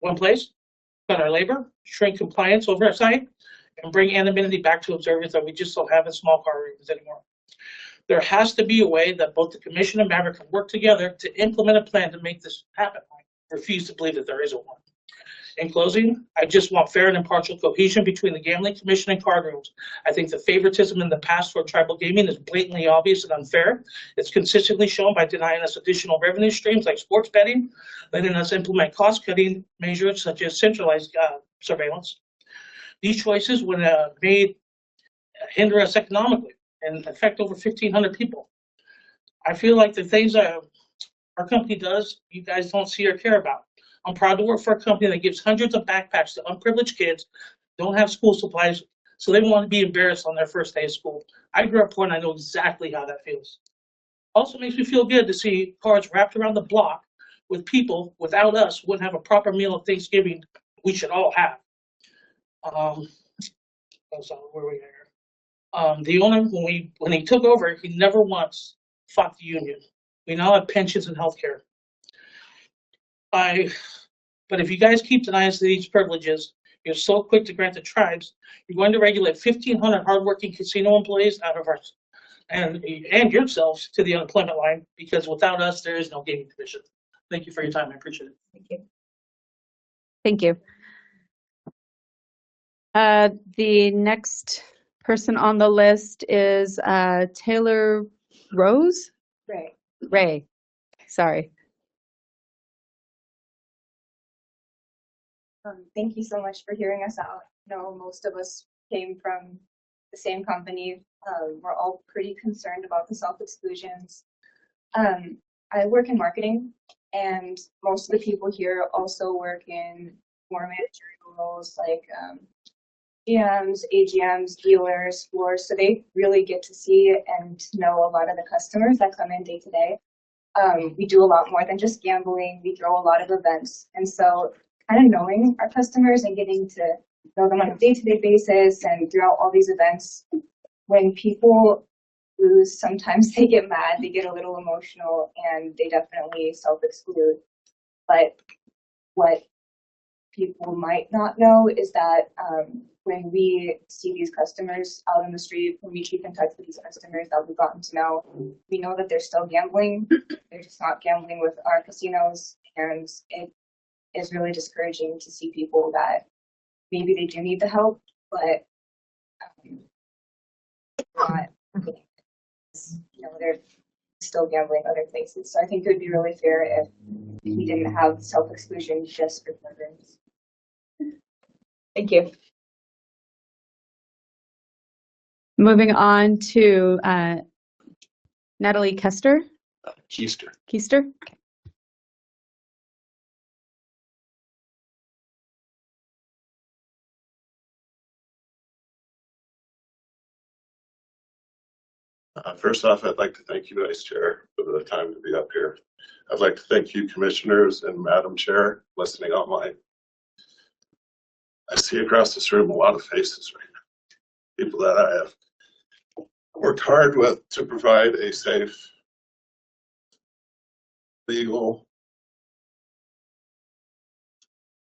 one place, cut our labor, shrink compliance oversight, and bring anonymity back to observers that we just don't have in small car rooms anymore. There has to be a way that both the Commission and Maverick can work together to implement a plan to make this happen. I refuse to believe that there isn't one. In closing, I just want fair and impartial cohesion between the Gambling Commission and card rooms. I think the favoritism in the past for tribal gaming is blatantly obvious and unfair. It's consistently shown by denying us additional revenue streams like sports betting, letting us implement cost-cutting measures such as centralized surveillance. These choices, when made, hinder us economically and affect over 1,500 people. I feel like the things that our company does, you guys don't see or care about. I'm proud to work for a company that gives hundreds of backpacks to unprivileged kids, don't have school supplies, so they won't be embarrassed on their first day of school. I grew up poor and I know exactly how that feels. Also makes me feel good to see cards wrapped around the block with people without us wouldn't have a proper meal of Thanksgiving we should all have. Where we are. The owner, when he took over, he never once fought the union. We now have pensions and health care. But if you guys keep denying us these privileges, you're so quick to grant the tribes, you're going to regulate 1,500 hardworking casino employees out of our, and yourselves to the unemployment line, because without us, there is no gaming commission. Thank you for your time. I appreciate it. Thank you. Thank you. The next person on the list is Taylor Rose? Ray. Sorry. Thank you so much for hearing us out. I know most of us came from the same company. We're all pretty concerned about the self-exclusions. I work in marketing, and most of the people here also work in more managerial roles like GMs, AGMs, dealers, floors. So they really get to see and know a lot of the customers that come in day to day. We do a lot more than just gambling. We throw a lot of events. And so kind of knowing our customers and getting to know them on a day-to-day basis and throughout all these events, when people lose, sometimes they get mad, they get a little emotional, and they definitely self-exclude. But what people might not know is that when we see these customers out on the street, when we keep in touch with these customers that we've gotten to know, we know that they're still gambling. They're just not gambling with our casinos, and it is really discouraging to see people that maybe they do need the help, but not, they're still gambling other places. So I think it would be really fair if we didn't have self-exclusion just for programs. Thank you. Moving on to Natalie Kester. Keister. Keister. Okay. First off, I'd like to thank you, Vice Chair, for the time to be up here. I'd like to thank you, Commissioners and Madam Chair, listening online. I see across this room a lot of faces right now, people that I have worked hard with to provide a safe, legal,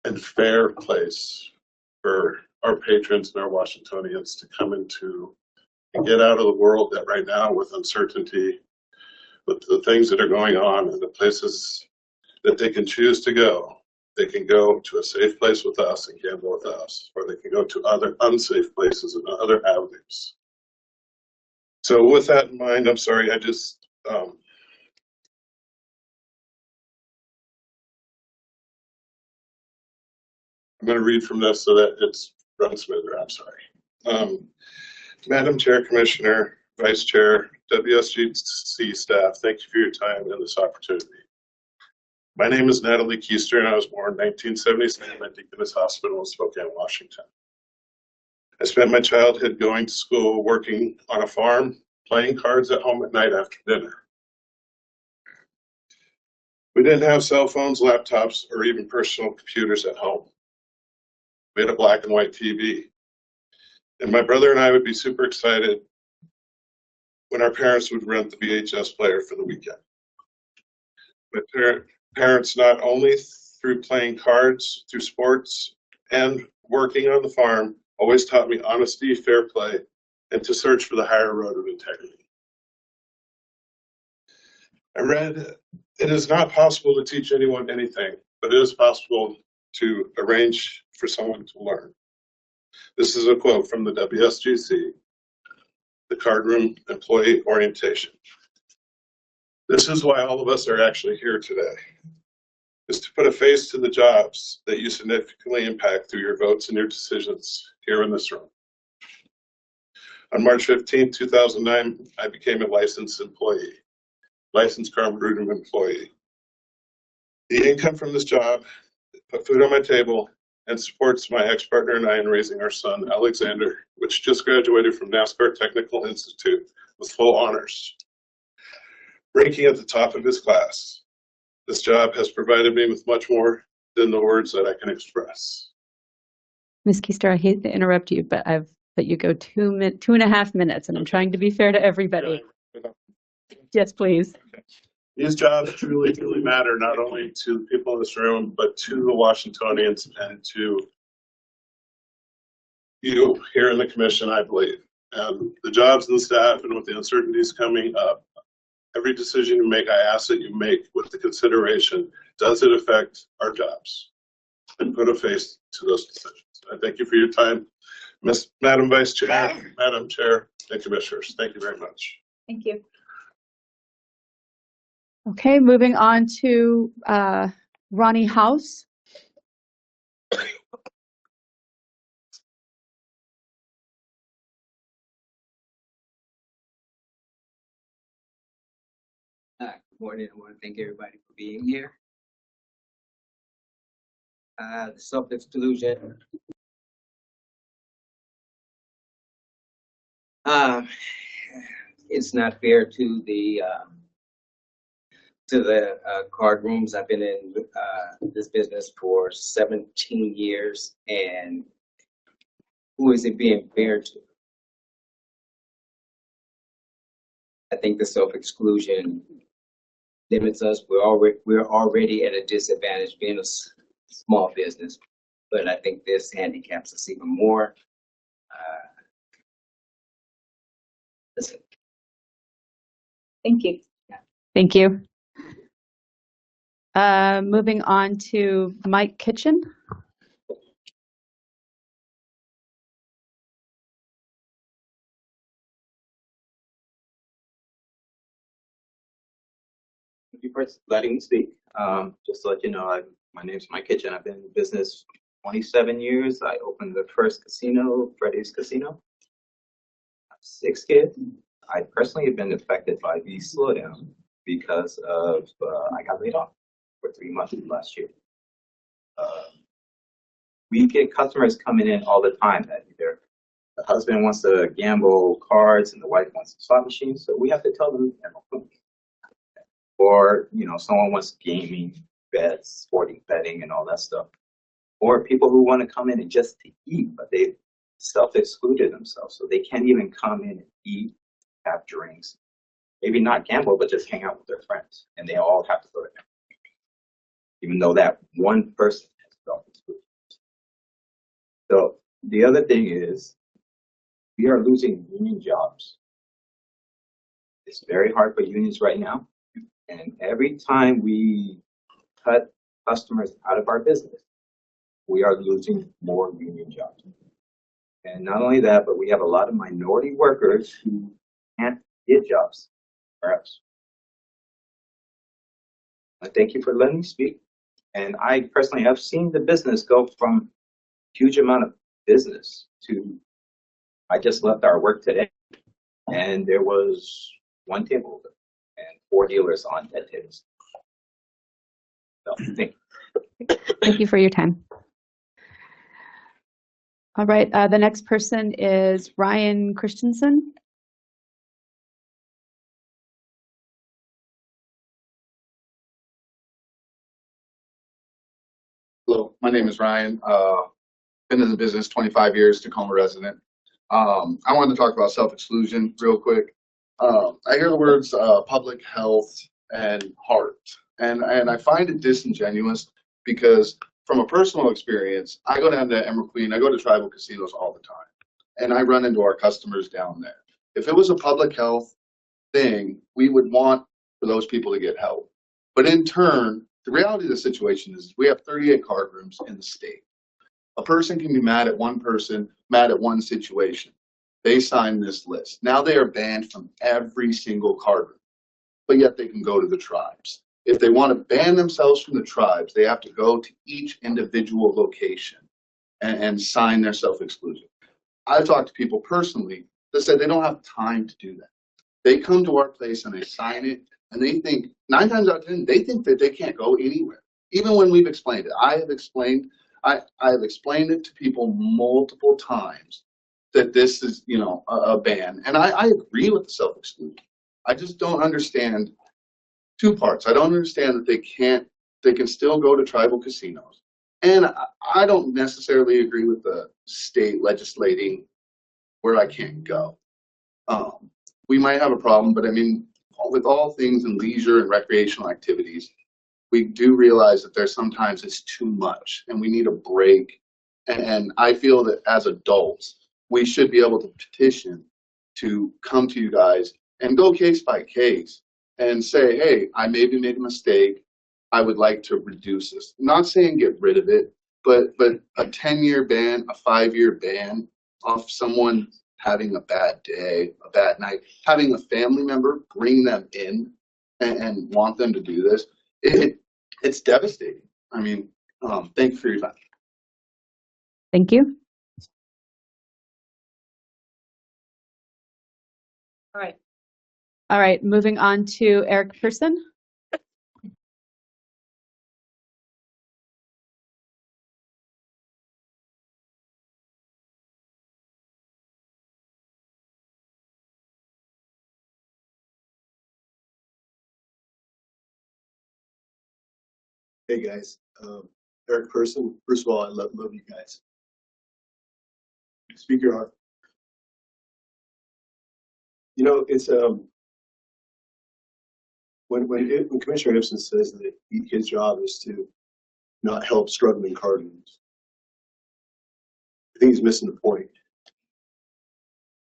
and fair place for our patrons and our Washingtonians to come into and get out of the world that right now, with uncertainty, with the things that are going on and the places that they can choose to go. They can go to a safe place with us and gamble with us, or they can go to other unsafe places and other avenues. So with that in mind, I'm sorry, I just, I'm going to read from this so that it's run smoother, I'm sorry. Madam Chair, Commissioner, Vice Chair, WSGC staff, thank you for your time and this opportunity. My name is Natalie Keister, and I was born in 1977 at Deaconess Hospital in Spokane, Washington. I spent my childhood going to school, working on a farm, playing cards at home at night after dinner. We didn't have cell phones, laptops, or even personal computers at home. We had a black and white TV. And my brother and I would be super excited when our parents would rent the VHS player for the weekend. My parents, not only through playing cards, through sports, and working on the farm, always taught me honesty, fair play, and to search for the higher road of integrity. I read, it is not possible to teach anyone anything, but it is possible to arrange for someone to learn. This is a quote from the WSGC, the Card Room Employee Orientation. This is why all of us are actually here today, is to put a face to the jobs that you significantly impact through your votes and your decisions here in this room. On March 15, 2009, I became a licensed employee, licensed Card Room employee. The income from this job put food on my table and supports my ex-partner and I in raising our son, Alexander, which just graduated from NASCAR Technical Institute with full honors, ranking at the top of his class. This job has provided me with much more than the words that I can express. Ms. Keister, I hate to interrupt you, but you go 2.5 minutes, and I'm trying to be fair to everybody. Yes, please. These jobs truly, truly matter, not only to the people in this room, but to the Washingtonians and to you here in the commission, I believe. And the jobs and the staff, and with the uncertainties coming up, every decision you make, I ask that you make with the consideration, does it affect our jobs? And put a face to those decisions. I thank you for your time, Madam Vice Chair, Madam Chair, and Commissioners. Thank you very much. Thank you. Okay, moving on to Ronnie House. Good morning. I want to thank everybody for being here. The self-exclusion. It's not fair to the card rooms. I've been in this business for 17 years, and who is it being fair to? I think the self-exclusion limits us. We're already at a disadvantage being a small business, but I think this handicaps us even more. That's it. Thank you. Thank you. Moving on to Mike Kitchen. Thank you for letting me speak. Just to let you know, my name's Mike Kitchen. I've been in business 27 years. I opened the first casino, Freddy's Casino. I have 6 kids. I personally have been affected by the slowdown because of I got laid off for 3 months last year. We get customers coming in all the time that either the husband wants to gamble cards and the wife wants a slot machine, so we have to tell them, or someone wants gaming bets, sporting betting, and all that stuff, or people who want to come in and just to eat, but they self-excluded themselves, so they can't even come in and eat, have drinks, maybe not gamble, but just hang out with their friends, and they all have to go to them, even though that one person has self-excluded. So the other thing is, we are losing union jobs. It's very hard for unions right now. And every time we cut customers out of our business, we are losing more union jobs. And not only that, but we have a lot of minority workers who can't get jobs for us. I thank you for letting me speak. And I personally have seen the business go from huge amount of business to, I just left our work today, and there was 1 table open and 4 dealers on that tables. So, thank you. Thank you for your time. All right, the next person is Ryan Christensen. Hello, my name is Ryan. Been in the business 25 years, Tacoma resident. I wanted to talk about self-exclusion real quick. I hear the words public health and heart, and I find it disingenuous because from a personal experience, I go down to Emerald Queen, I go to tribal casinos all the time, and I run into our customers down there. If it was a public health thing, we would want for those people to get help. But in turn, the reality of the situation is we have 38 card rooms in the state. A person can be mad at one person, mad at one situation. They sign this list. Now they are banned from every single card room, but yet they can go to the tribes. If they want to ban themselves from the tribes, they have to go to each individual location and sign their self-exclusion. I've talked to people personally that said they don't have time to do that. They come to our place and they sign it, and they think 9 times out of 10 they think that they can't go anywhere. Even when we've explained it, I have explained it to people multiple times that this is a ban, and I agree with the self-exclusion. I just don't understand 2 parts. I don't understand that they can still go to tribal casinos, and I don't necessarily agree with the state legislating where I can't go. We might have a problem, but I mean, with all things in leisure and recreational activities, we do realize that there's sometimes it's too much and we need a break. And I feel that as adults, we should be able to petition to come to you guys and go case by case and say, hey, I maybe made a mistake. I would like to reduce this. I'm not saying get rid of it, but a 10-year ban, a 5-year ban off someone having a bad day, a bad night, having a family member bring them in and want them to do this, it's devastating. I mean, thank you for your time. Thank you. All right, moving on to Eric Person. Hey guys, Eric Person. First of all, I love you guys. Speak your heart. You know, it's when Commissioner Ibsen says that his job is to not help struggling card owners, I think he's missing the point.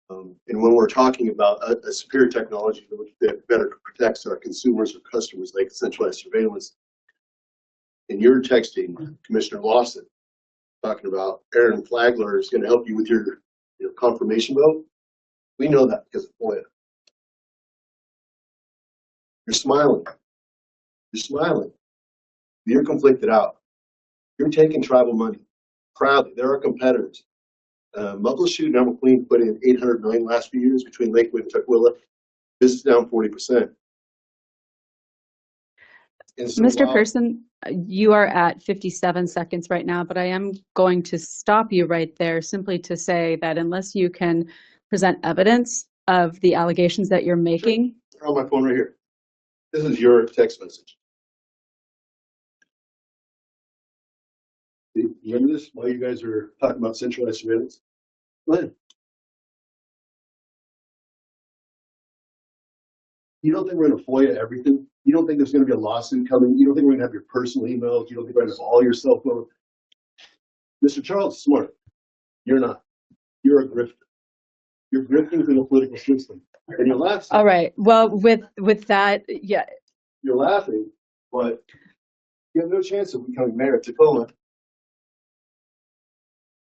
And when we're talking about a superior technology that better protects our consumers or customers, like centralized surveillance, and you're texting Commissioner Lawson talking about Aaron Flagler is going to help you with your confirmation vote, we know that because of FOIA. You're smiling. You're smiling. You're conflicted out. You're taking tribal money proudly. There are competitors. Muckleshoot and Elm Queen put in $800 million last few years between Lakewood and Tukwila. This is down 40%. So Mr. Person, you are at 57 seconds right now, but I am going to stop you right there simply to say that unless you can present evidence of the allegations that you're making. Sure. On my phone right here. This is your text message. You remember this while you guys are talking about centralized surveillance? Go ahead. You don't think we're going to FOIA everything? You don't think there's going to be a lawsuit coming? You don't think we're going to have your personal emails? You don't think we're going to have all your cell phone? Mr. Charles is smart. You're not. You're a grifter. You're grifting through the political system. And you're laughing. All right. Well, with that, yeah. You're laughing, but you have no chance of becoming mayor of Tacoma.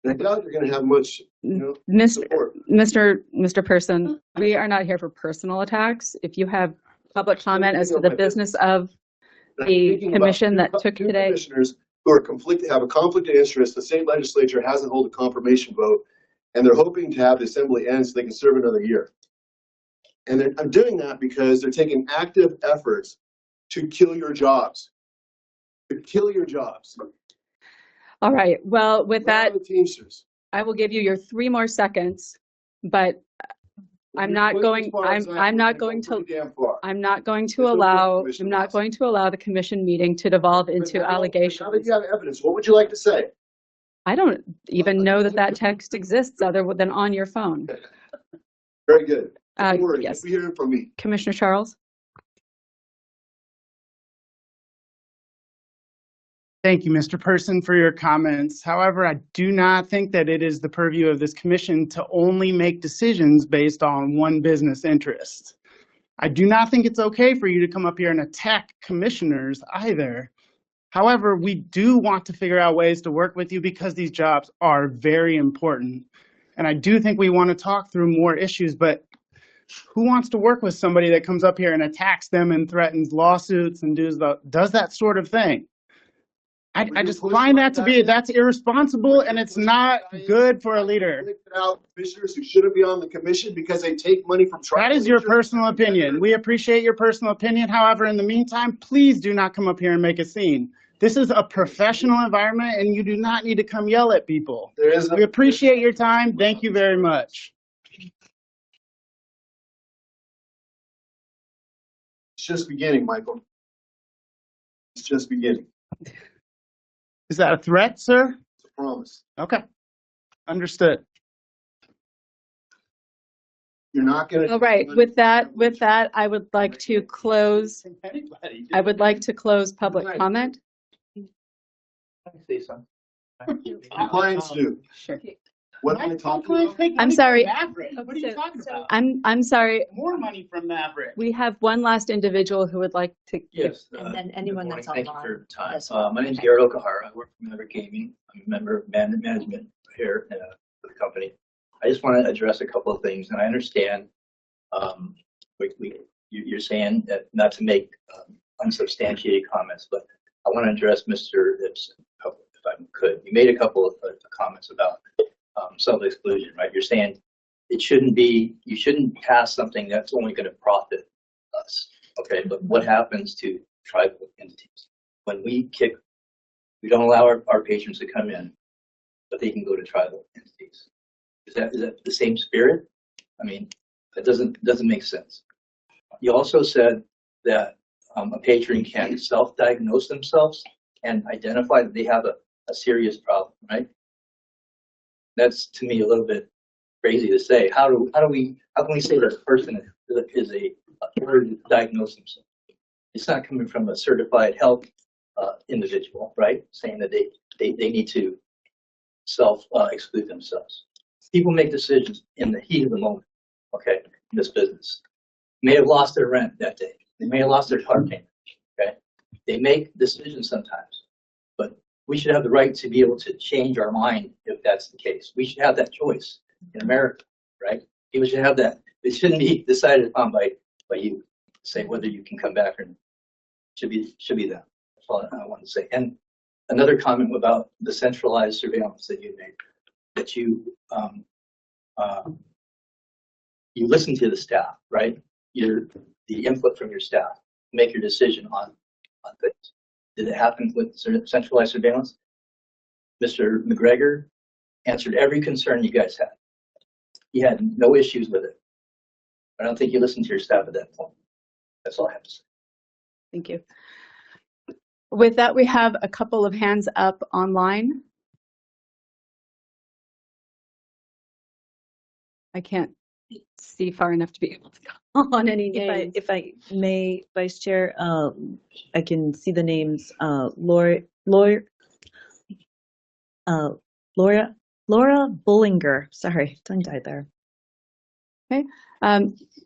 And I doubt you're going to have much, support. Mr. Person, we are not here for personal attacks. If you have public comment as to the business of the commission that took today. Commissioners who are have a conflict of interest. The state legislature hasn't held a confirmation vote, and they're hoping to have the assembly end so they can serve another year. And I'm doing that because they're taking active efforts to kill your jobs. To kill your jobs. All right. Well, with that, I will give you your 3 more seconds, but I'm not going to allow the commission meeting to devolve into allegations. Now that you have evidence, what would you like to say? I don't even know that text exists other than on your phone. Very good. Yes. We hear it from me. Commissioner Charles. Thank you, Mr. Person, for your comments. However, I do not think that it is the purview of this commission to only make decisions based on one business interest. I do not think it's okay for you to come up here and attack commissioners either. However, we do want to figure out ways to work with you because these jobs are very important. And I do think we want to talk through more issues, but who wants to work with somebody that comes up here and attacks them and threatens lawsuits and does that sort of thing? I just find that's irresponsible and it's not good for a leader. Out commissioners who shouldn't be on the commission because they take money from tribal. That is your personal opinion. We appreciate your personal opinion. However, in the meantime, please do not come up here and make a scene. This is a professional environment and you do not need to come yell at people. We appreciate your time. Thank you very much. It's just beginning, Michael. It's just beginning. Is that a threat, sir? It's a promise. Okay. Understood. You're not going to. All right. With that, I would like to close. I would like to close public comment. Can I say something? Clients do. Sure. What am I talking about? I'm sorry. What are you talking about? I'm sorry. More money from Maverick. We have one last individual who would like to. Yes. And then anyone that's Thank you online. for your time. as well. My name is Garrett Okahara. I work for Maverick Gaming. I'm a member of management here for the company. I just want to address a couple of things, and I understand you're saying that not to make unsubstantiated comments, but I want to address Mr. Ibsen, if I could. You made a couple of comments about self-exclusion, right? You're saying you shouldn't pass something that's only going to profit us, okay? But what happens to tribal entities? When we don't allow our patrons to come in, but they can go to tribal entities. Is that the same spirit? I mean, that doesn't make sense. You also said that a patron can self-diagnose themselves and identify that they have a serious problem, right? That's to me a little bit crazy to say. How can we say that a person is a diagnose themselves? It's not coming from a certified health individual, right? Saying that they need to exclude themselves. People make decisions in the heat of the moment, okay, in this business. May have lost their rent that day. They may have lost their car payment, okay? They make decisions sometimes, but we should have the right to be able to change our mind if that's the case. We should have that choice in America, right? People should have that. It shouldn't be decided upon by you, say whether you can come back or not. Should be that. That's all I want to say. And another comment about the centralized surveillance that you made, that you listen to the staff, right? The input from your staff, make your decision on things. Did it happen with centralized surveillance? Mr. McGregor answered every concern you guys had. He had no issues with it. I don't think you listened to your staff at that point. That's all I have to say. Thank you. With that, we have a couple of hands up online. I can't see far enough to be able to call on any names. If I may, Vice Chair, I can see the names Laura Bullinger. Sorry, tongue tied there. Okay.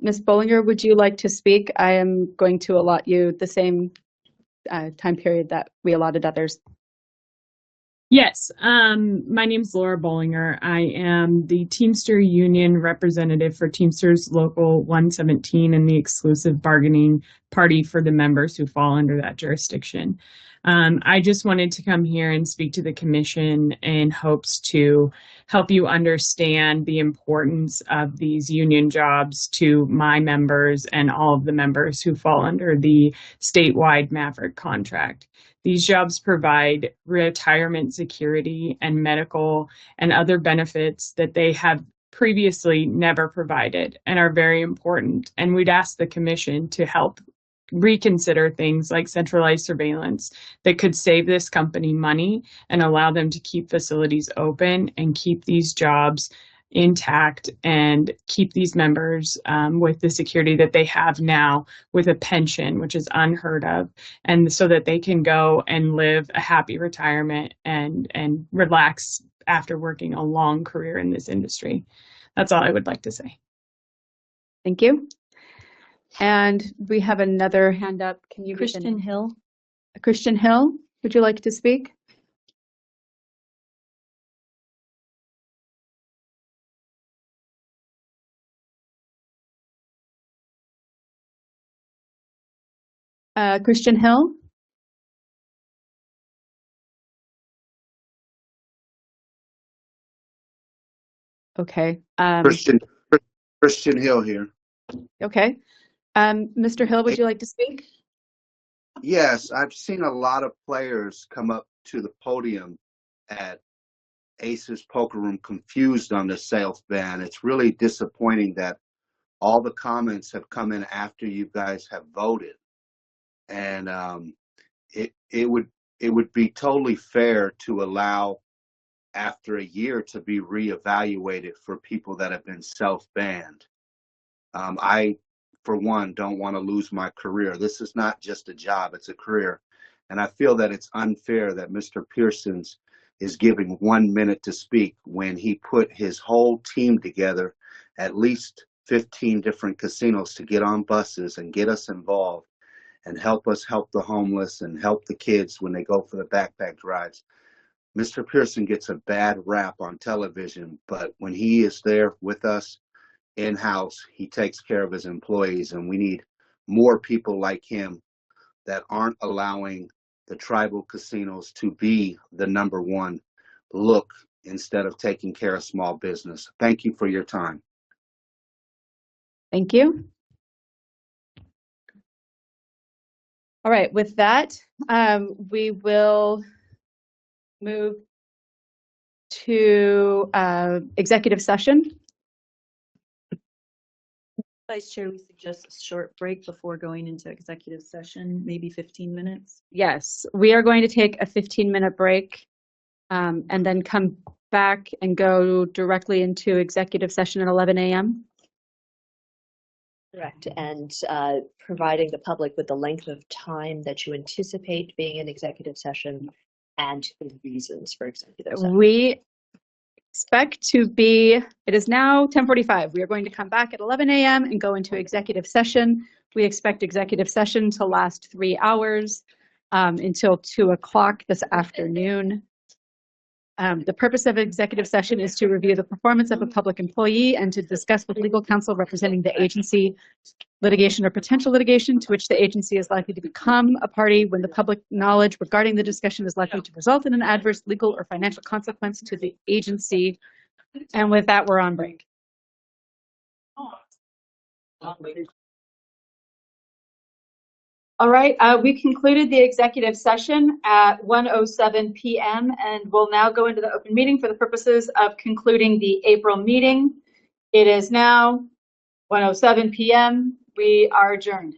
Ms. Bollinger, would you like to speak? I am going to allot you the same time period that we allotted others. Yes, my name's Laura Bollinger. I am the Teamster Union representative for Teamsters Local 117 and the exclusive bargaining party for the members who fall under that jurisdiction. I just wanted to come here and speak to the commission in hopes to help you understand the importance of these union jobs to my members and all of the members who fall under the statewide Maverick contract. These jobs provide retirement security and medical and other benefits that they have previously never provided and are very important. And we'd ask the commission to help reconsider things like centralized surveillance that could save this company money and allow them to keep facilities open and keep these jobs intact and keep these members with the security that they have now with a pension, which is unheard of, and so that they can go and live a happy retirement and relax after working a long career in this industry. That's all I would like to say. Thank you. And we have another hand up. Can you? Christian Hill. Christian Hill, would you like to speak? Christian Hill? Okay. Christian Hill here. Okay. Mr. Hill, would you like to speak? Yes, I've seen a lot of players come up to the podium at Aces Poker Room confused on the sales ban. It's really disappointing that all the comments have come in after you guys have voted. And it would be totally fair to allow after a year to be reevaluated for people that have been self-banned. I, for one, don't want to lose my career. This is not just a job, it's a career. And I feel that it's unfair that Mr. Pearsons is giving 1 minute to speak when he put his whole team together, at least 15 different casinos, to get on buses and get us involved and help us help the homeless and help the kids when they go for the backpack drives. Mr. Pearson gets a bad rap on television, but when he is there with us in-house, he takes care of his employees, and we need more people like him that aren't allowing the tribal casinos to be the #1 look instead of taking care of small business. Thank you for your time. Thank you. All right, with that, we will move to executive session. Vice Chair, we suggest a short break before going into executive session, maybe 15 minutes. Yes, we are going to take a 15-minute break and then come back and go directly into executive session at 11 a.m. Correct. And providing the public with the length of time that you anticipate being in executive session and the reasons for executive session. We expect to be, it is now 10:45. We are going to come back at 11 a.m. and go into executive session. We expect executive session to last 3 hours until 2 o'clock this afternoon. The purpose of executive session is to review the performance of a public employee and to discuss with legal counsel representing the agency litigation or potential litigation to which the agency is likely to become a party when the public knowledge regarding the discussion is likely to result in an adverse legal or financial consequence to the agency. And with that, we're on break. All right, we concluded the executive session at 1:07 p.m. and we'll now go into the open meeting for the purposes of concluding the April meeting. It is now 1:07 p.m. We are adjourned.